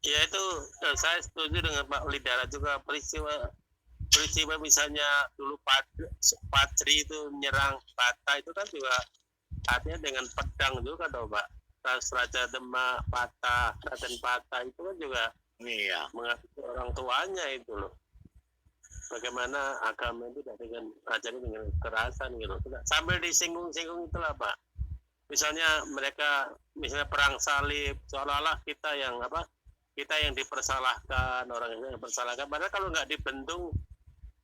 Ya itu saya setuju dengan Pak Lidara juga, peristiwa misalnya dulu Patri itu menyerang Pata itu kan juga artinya dengan pedang juga kan Pak. Raja Demak, Pata, Raden Pata itu kan juga mengakui orang tuanya itu loh. Bagaimana agama itu tidak dengan ajaran dengan kekerasan gitu. Sambil disinggung-singgung itulah Pak. Misalnya misalnya perang salib, seolah-olah kita yang dipersalahkan, orang yang dipersalahkan. Padahal kalau nggak dibendung,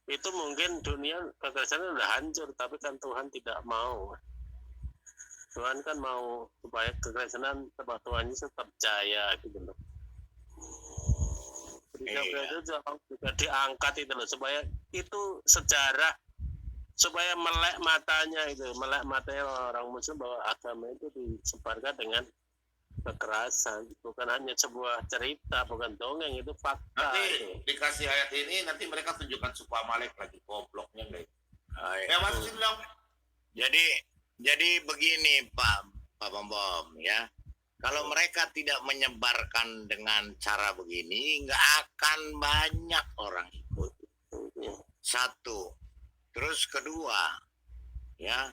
itu mungkin dunia kekerasan udah hancur, tapi kan Tuhan tidak mau. Tuhan kan mau supaya kekerasan tempat Tuhan Yesus tetap jaya gitu loh. Berita itu juga diangkat itu loh, supaya itu sejarah, supaya melek matanya orang Muslim bahwa agama itu disebarkan dengan kekerasan, bukan hanya sebuah cerita, bukan dongeng, itu fakta. Nanti dikasih ayat ini, nanti mereka tunjukkan suku Amalek lagi, gobloknya nih. Ya Mas bilang. Jadi begini Pak Bambom ya. Kalau mereka tidak menyebarkan dengan cara begini, nggak akan banyak orang ikut. Satu. Terus kedua, ya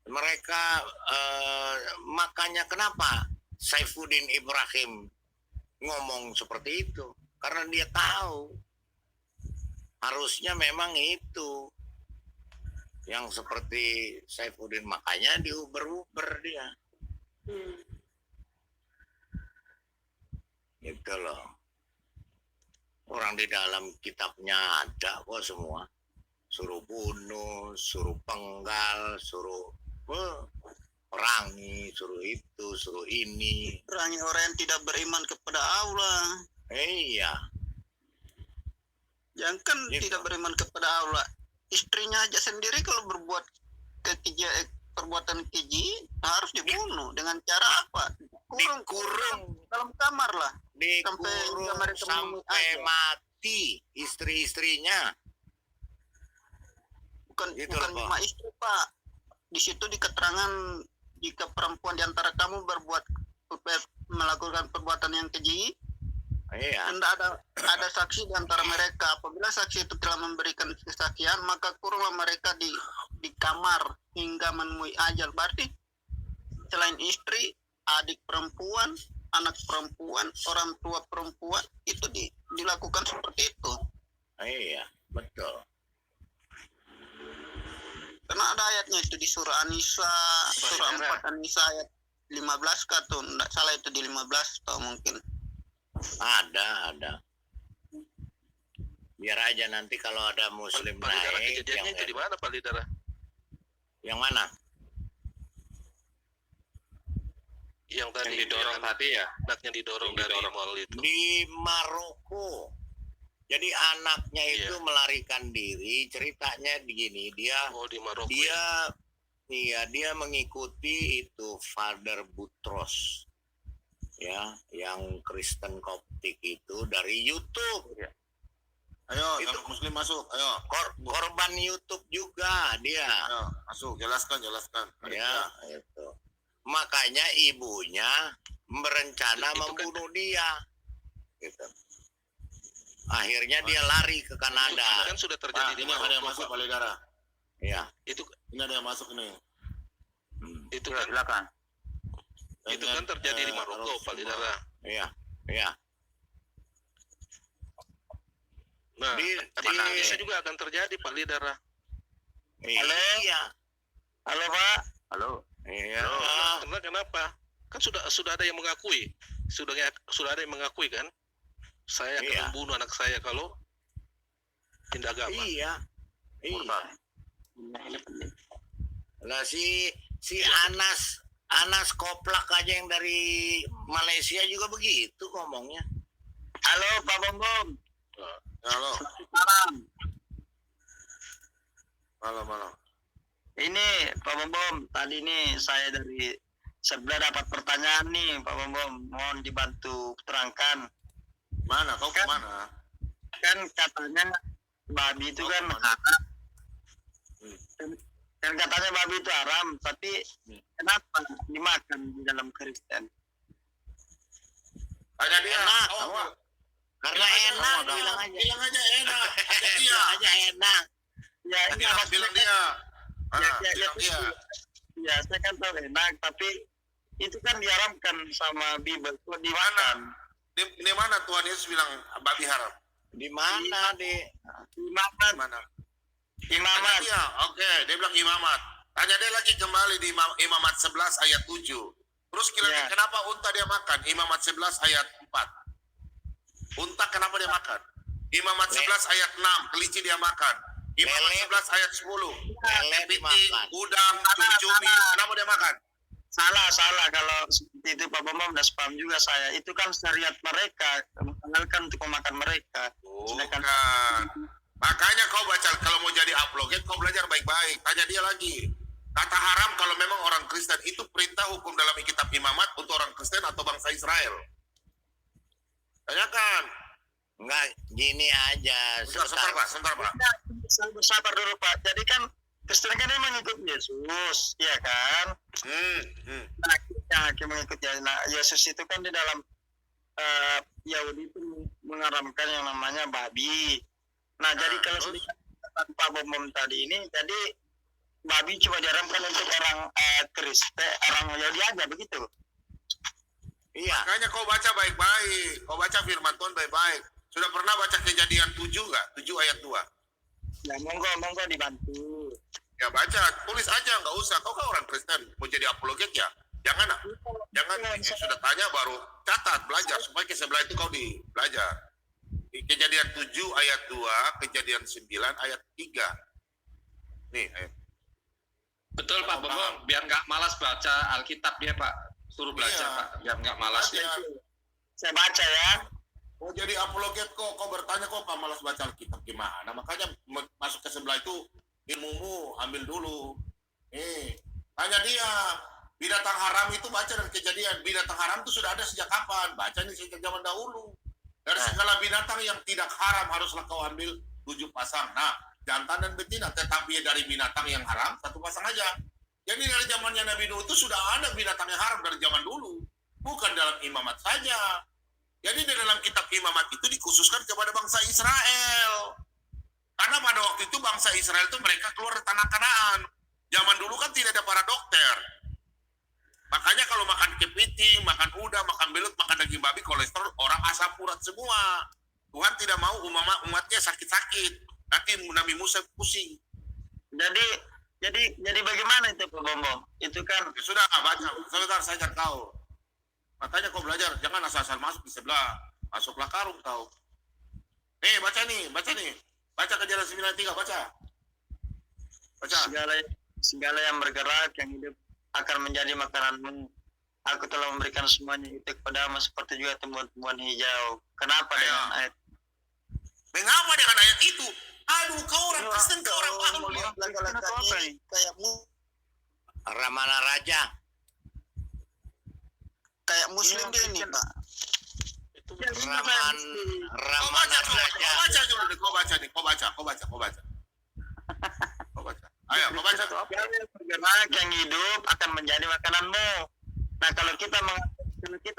mereka makanya kenapa Saifuddin Ibrahim ngomong seperti itu? Karena dia tahu harusnya memang itu yang seperti Saifuddin, makanya diuber-uber dia. Gitu loh. Orang di dalam kitabnya ada kok semua. Suruh bunuh, suruh penggal, suruh perangi, suruh itu, suruh ini. Perangi orang yang tidak beriman kepada Allah. Iya. Yang kan tidak beriman kepada Allah. Istrinya aja sendiri kalau berbuat perbuatan keji harus dibunuh. Dengan cara apa? Kurung dalam kamar lah. Dikurung sampai mati istri-istrinya. Bukan cuma istri Pak. Di situ di keterangan jika perempuan di antara kamu melakukan perbuatan yang keji, tidak ada saksi di antara mereka. Apabila saksi itu telah memberikan kesaksian, maka kurunglah mereka di kamar hingga menemui ajal. Berarti selain istri, adik perempuan, anak perempuan, orang tua perempuan itu dilakukan seperti itu. Iya, betul. Karena ada ayatnya itu di surah An-Nisa, surah 4 An-Nisa ayat 15 atau enggak salah itu di 15 atau mungkin. Ada. Biar aja nanti kalau ada muslim Pak Lidara, naik. kejadiannya itu di mana Pak Lidara? Yang mana? Yang tadi didorong tadi ya? Anaknya didorong dari mall itu. Di Maroko. Jadi anaknya itu melarikan diri. Ceritanya begini, dia di Maroko. Dia mengikuti itu Father Butros. Ya, yang Kristen Koptik itu dari YouTube. Ayo, itu muslim masuk. Ayo. Korban YouTube juga dia. Ayo, masuk. Jelaskan. Ya, itu. Makanya ibunya berencana membunuh dia. Gitu. Akhirnya dia lari ke Kanada. Kan sudah terjadi di Maroko. Ada yang Maroko. masuk Pak Lidara. Iya. Ini ada yang masuk nih. Itu kan silakan. Itu kan terjadi di Maroko, Pak Lidara. Iya. Nah, di Indonesia juga akan terjadi, Pak Lidara. Iya. Halo Pak. Halo. Iya. Karena kenapa? Kan sudah ada yang mengakui. Sudah ada yang mengakui kan? Saya akan membunuh anak saya kalau pindah agama. Iya. Lah si Anas Koplak aja yang dari Malaysia juga begitu ngomongnya. Halo Pak Bambom. Halo. Malam. Ini Pak Bambom, tadi nih saya dari sebelah dapat pertanyaan nih Pak Bambom, mohon dibantu terangkan. Mana? Kau kemana? Kan katanya babi itu kan haram. Kan katanya babi itu haram, tapi kenapa dimakan di dalam Kristen? Tanya dia. Karena enak, bilang aja enak. Bilang aja enak. Ya, ini bilang dia. Ya, saya kan tahu enak, tapi itu kan diharamkan sama Bible. Di mana? Di mana Tuhan Yesus bilang babi haram? Di mana, Imamat. Dia, oke, dia bilang imamat. Tanya dia lagi kembali di Imamat 11 ayat 7. Terus kira-kira kenapa unta dia makan? Imamat 11 ayat 4. Unta kenapa dia makan? Imamat 11 ayat 6, kelinci dia makan. Imamat 11 ayat 10. Lele kepiting, udang, cumi-cumi, kenapa dia makan? Salah kalau seperti seperti itu Pak Bambang, dan spam juga saya. Itu kan syariat mereka, menghalalkan untuk memakan mereka. Bukan. Makanya kau baca, kalau mau jadi apologet, kau belajar baik-baik. Tanya dia lagi. Kata haram kalau memang orang Kristen, itu perintah hukum dalam kitab imamat untuk orang Kristen atau bangsa Israel. Tanyakan. Enggak, gini aja. Sebentar Pak. Sabar dulu Pak. Jadi kan Kristen kan dia mengikut Yesus, ya kan? Nah, yang hakim mengikut Yesus. Nah, Yesus itu kan di dalam Yahudi itu mengharamkan yang namanya babi. Nah, jadi kalau sedikit Pak Bambang tadi ini, jadi babi cuma diharamkan untuk orang Kristen, orang Yahudi aja begitu. Iya. Makanya kau baca baik-baik. Kau baca firman Tuhan baik-baik. Sudah pernah baca Kejadian 7 nggak? 7 ayat 2. Ya, monggo dibantu. Ya baca, tulis aja, nggak usah. Kau kan orang Kristen, mau jadi apologet ya? Jangan sudah tanya baru catat, belajar supaya ke sebelah itu kau belajar. Di Kejadian 7 ayat 2, Kejadian 9 ayat 3. Nih, ayat. Betul Pak Bambang, biar nggak malas baca Alkitab dia Pak. Suruh belajar Pak, biar nggak malas. Saya baca ya. Mau jadi apologet kok bertanya kok malas baca Alkitab gimana? Makanya masuk ke sebelah itu ilmumu ambil dulu. Tanya dia, binatang haram itu baca dari Kejadian. Binatang haram itu sudah ada sejak kapan? Baca nih sejak zaman dahulu. Dari segala binatang yang tidak haram haruslah kau ambil 7 pasang. Nah, jantan dan betina, tetapi dari binatang yang haram 1 pasang aja. Jadi dari zamannya Nabi Nuh itu sudah ada binatang yang haram dari zaman dulu. Bukan dalam imamat saja. Jadi di dalam kitab imamat itu dikhususkan kepada bangsa Israel. Karena pada waktu itu bangsa Israel itu mereka keluar dari tanah Kanaan. Zaman dulu kan tidak ada para dokter. Makanya kalau makan kepiting, makan udang, makan belut, makan daging babi, kolesterol, orang asam urat semua. Tuhan tidak mau umatnya sakit-sakit. Nanti Nabi Musa pusing. Jadi bagaimana itu Pak Bambang? Itu kan ya sudah baca. Sebentar saya ajar kau. Makanya kau belajar, jangan asal-asal masuk di sebelah. Masuklah karung kau. Baca nih. Baca Kejadian 9:3, baca. Segala yang bergerak, yang hidup akan menjadi makananmu. Aku telah memberikan semuanya itu kepadamu seperti juga tumbuhan-tumbuhan hijau. Kenapa dengan ayat? Mengapa dengan ayat itu? Aduh, kau orang Kristen, kau orang paham. Kayakmu Ramana Raja. Kayak Muslim dia ini, Pak. Ramana Raja. Kau baca. Ayo, kau baca. Bergerak yang hidup akan menjadi makananmu. Nah, kalau kita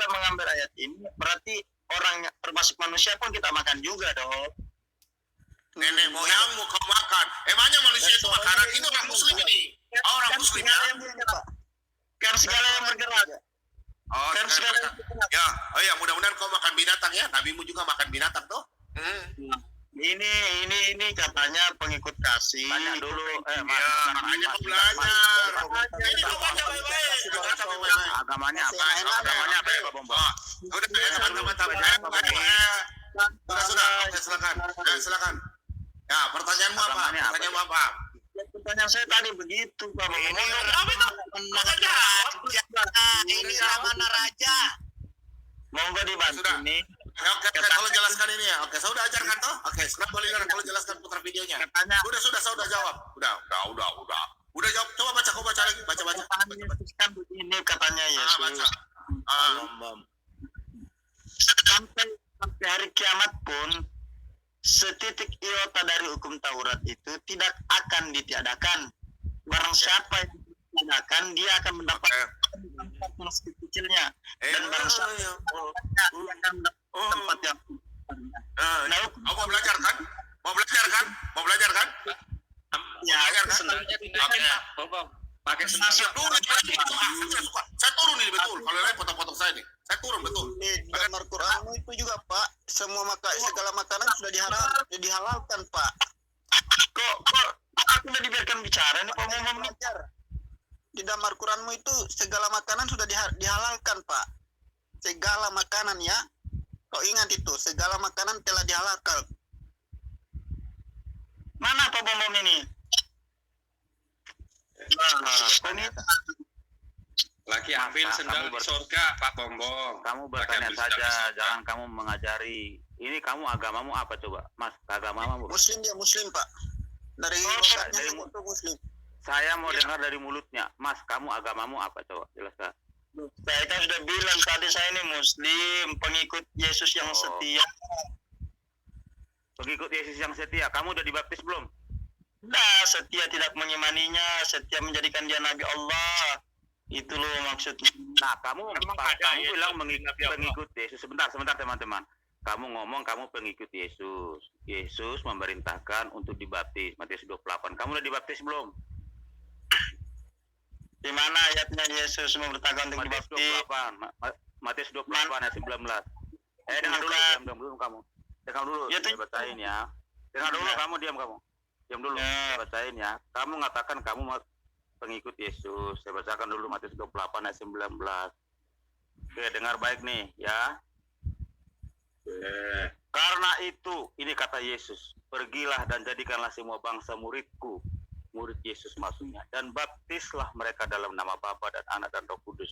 mengambil ayat ini, berarti orang termasuk manusia pun kita makan juga dong. Nenek moyangmu kau makan. Emangnya manusia itu makanan? Ini orang Muslim ini. Orang Muslim ya. Kan segala yang bergerak. Ya, mudah-mudahan kau makan binatang ya. Nabimu juga makan binatang toh. Ini katanya pengikut kasih. Tanya dulu. Makanya kau belajar. Ini kau baca baik-baik. Agamanya apa? Agamanya apa ya Pak Bambang? Sudah, silakan. Ya, pertanyaanmu apa? Pertanyaan saya tadi begitu, Pak Bambang. Ini Ramana Raja. Monggo dibantu nih. Oke, kalau jelaskan ini ya. Oke, saya udah ajarkan toh. Oke, sekarang boleh kalau jelaskan putar videonya. Sudah, saya udah jawab. Udah jawab. Coba baca, kau baca lagi. Baca. Kan begini katanya ya. Baca. Sampai hari kiamat pun setitik iota dari hukum Taurat itu tidak akan ditiadakan. Barang siapa yang ditiadakan, dia akan mendapat tempat kecilnya. Dan barang siapa dia akan mendapat tempat yang kau mau belajar kan? Ya, Oke. Pakai senasib dulu. Saya turun nih betul. Kalau lain potong-potong saya nih. Saya turun betul. Di dalam Al-Quran itu juga Pak, segala makanan sudah dihalalkan Pak. Kok aku udah dibiarkan bicara nih Pak Bambang nih. Di dalam Al-Quranmu itu segala makanan sudah dihalalkan Pak. Segala makanan ya. Kau ingat itu, segala makanan telah dihalalkan. Mana Pak Bambang ini? Laki laki ambil sendal di surga, Pak Bombong. Kamu bertanya saja, jangan kamu mengajari. Ini kamu agamamu apa coba, Mas? Agamamu? Muslim dia, Muslim Pak. Dari Muslim. Saya mau dengar dari mulutnya, Mas. Kamu agamamu apa coba? Jelaskan. Saya kan sudah bilang tadi saya ini Muslim, pengikut Yesus yang setia. Pengikut Yesus yang setia. Kamu udah dibaptis belum? Nah, setia tidak mengimaninya, setia menjadikan dia Nabi Allah. Itu loh maksudnya. Nah, kamu bilang pengikut Yesus. Sebentar teman-teman. Kamu ngomong kamu pengikut Yesus. Yesus memerintahkan untuk dibaptis. Matius 28. Kamu udah dibaptis belum? Di mana ayatnya Yesus memerintahkan untuk Matius dibaptis? 28. Matius 28 ayat 19. Dengar dulu, diam dulu kamu. Dengar dulu, saya bacain ya. Dengar dulu kamu, diam dulu, saya bacain ya. Kamu mengatakan kamu pengikut Yesus. Saya bacakan dulu Matius 28 ayat 19. Oke, dengar baik nih ya. Karena itu, ini kata Yesus, pergilah dan jadikanlah semua bangsa muridku. Murid Yesus maksudnya. Dan baptislah mereka dalam nama Bapa dan Anak dan Roh Kudus.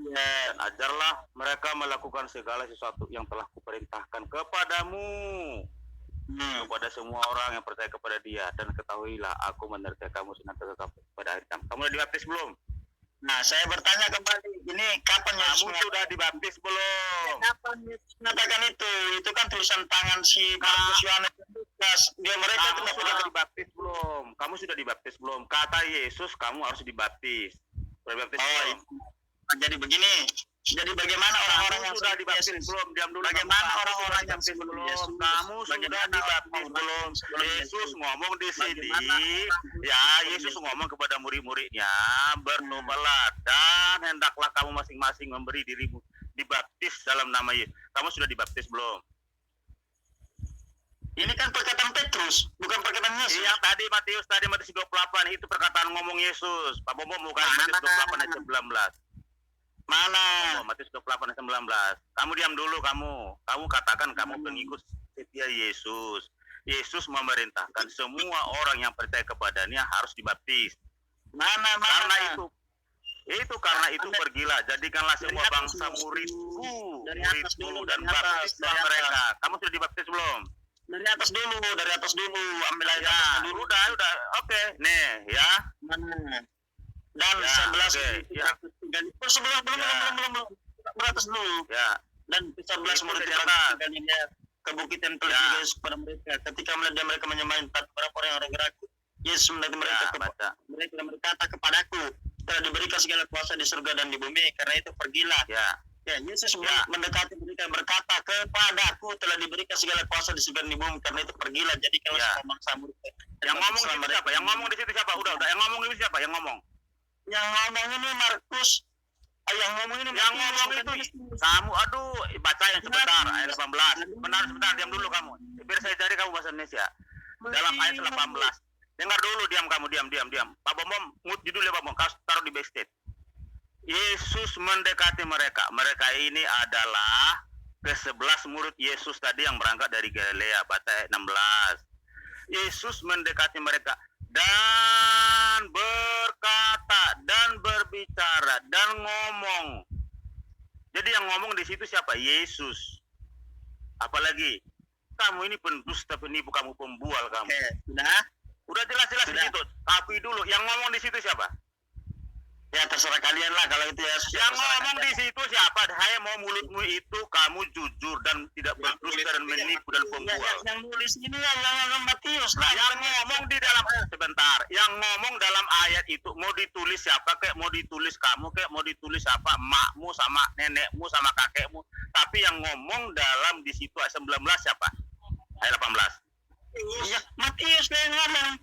Dan ajarlah mereka melakukan segala sesuatu yang telah kuperintahkan kepadamu. Kepada semua orang yang percaya kepada dia. Dan ketahuilah aku menyertai kamu senantiasa pada hari kiamat. Kamu sudah dibaptis belum? Nah, saya bertanya kembali, ini kapan Yesus sudah dibaptis belum? Kapan Yesus mengatakan itu? Itu kan tulisan tangan si Markus Yohanes. Dia mereka kamu sudah dibaptis belum? Kamu sudah dibaptis belum? Kata Yesus kamu harus dibaptis. Dibaptis belum? Jadi begini. Jadi bagaimana orang-orang yang sudah dibaptis belum? Diam dulu. Bagaimana orang-orang yang belum? Kamu sudah dibaptis belum? Yesus ngomong di sini. Ya, Yesus ngomong kepada murid-muridnya, bertobatlah dan hendaklah kamu masing-masing memberi dirimu dibaptis dalam nama Yesus. Kamu sudah dibaptis belum? Ini kan perkataan Petrus, bukan perkataan Yesus. Yang tadi Matius 28 itu perkataan ngomong Yesus. Pak Bomo bukan Matius 28 ayat 19. Mana? Matius 28 ayat 19. Kamu diam dulu kamu. Kamu katakan kamu pengikut setia Yesus. Yesus memerintahkan semua orang yang percaya kepadanya harus dibaptis. Karena itu pergilah, jadikanlah semua bangsa muridku dan baptislah mereka. Kamu sudah dibaptis belum? Dari atas dulu, ambil aja dulu. Udah, oke. Nih, ya. Dan 11 ya. Belum beratas dulu. Ya. Dan 11 murid ke bukit yang telah Yesus kepada mereka. Ketika melihat mereka menyembah orang-orang yang ragu-ragu, Yesus melihat mereka mereka berkata kepadaku, telah diberikan segala kuasa di surga dan di bumi, karena itu pergilah. Ya, Yesus mendekati mereka berkata, kepadaku telah diberikan segala kuasa di surga dan di bumi, karena itu pergilah, jadikanlah semua bangsa murid. Yang ngomong di situ siapa? Yang ngomong di situ siapa? Udah. Yang ngomong di situ siapa? Yang ngomong ini Markus. Yang ngomong itu kamu. Baca yang sebentar ayat 18. Sebentar, diam dulu kamu. Biar saya cari kamu bahasa Indonesia. Dalam ayat 18. Dengar dulu, diam. Pak Bomom, mute judulnya Pak Bomom. Kau taruh di backstage. Yesus mendekati mereka. Mereka ini adalah ke-11 murid Yesus tadi yang berangkat dari Galilea. Baca ayat 16. Yesus mendekati mereka dan berkata dan berbicara dan ngomong. Jadi yang ngomong di situ siapa? Yesus. Apalagi kamu ini pendusta, penipu, kamu pembual kamu. Udah jelas-jelas di situ. Tapi dulu yang ngomong di situ siapa? Ya terserah kalian lah kalau itu ya. Yang ngomong di situ siapa? Saya mau mulutmu itu kamu jujur dan tidak berdusta dan menipu dan pembual. Yang nulis ini yang Matius lah. Yang ngomong di dalam sebentar. Yang ngomong dalam ayat itu mau ditulis siapa? Kayak mau ditulis kamu, kayak mau ditulis siapa? Makmu sama nenekmu sama kakekmu. Tapi yang ngomong dalam di situ ayat 19 siapa? Ayat 18. Iya, Matius yang ngomong.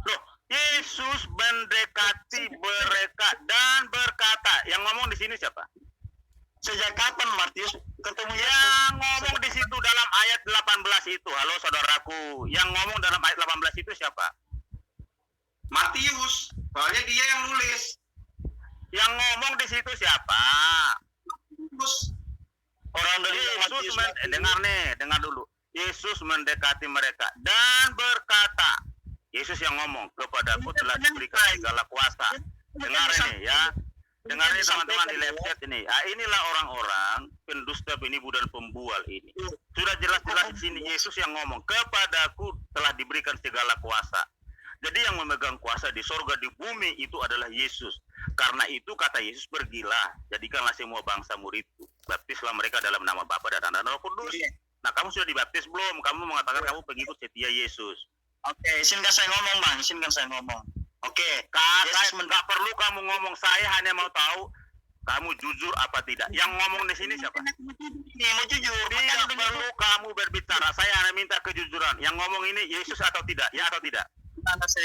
Loh, Yesus mendekati mereka dan berkata. Yang ngomong di sini siapa? Sejak kapan Matius ketemu yang ngomong di situ dalam ayat 18 itu? Halo saudaraku, yang ngomong dalam ayat 18 itu siapa? Matius. Soalnya dia yang nulis. Yang ngomong di situ siapa? Matius. Orang dari Yesus dengar dulu. Yesus mendekati mereka dan berkata. Yesus yang ngomong, kepadaku telah diberikan segala kuasa. Dengar ini ya. Dengar ini teman-teman di live chat ini. Inilah orang-orang pendusta, penipu dan pembual ini. Sudah jelas-jelas di sini Yesus yang ngomong, kepadaku telah diberikan segala kuasa. Jadi yang memegang kuasa di sorga, di bumi itu adalah Yesus. Karena itu kata Yesus, pergilah, jadikanlah semua bangsa muridku. Baptislah mereka dalam nama Bapa dan Anak dan Roh Kudus. Nah, kamu sudah dibaptis belum? Kamu mengatakan kamu pengikut setia Yesus. Oke, izinkan saya ngomong, Bang. Izinkan saya ngomong. Oke, Nggak perlu kamu ngomong, saya hanya mau tahu kamu jujur apa tidak. Yang ngomong di sini siapa? ini mau jujur. Tidak perlu kamu berbicara, saya hanya minta kejujuran. Yang ngomong ini Yesus atau tidak? Ya atau tidak? Anda saya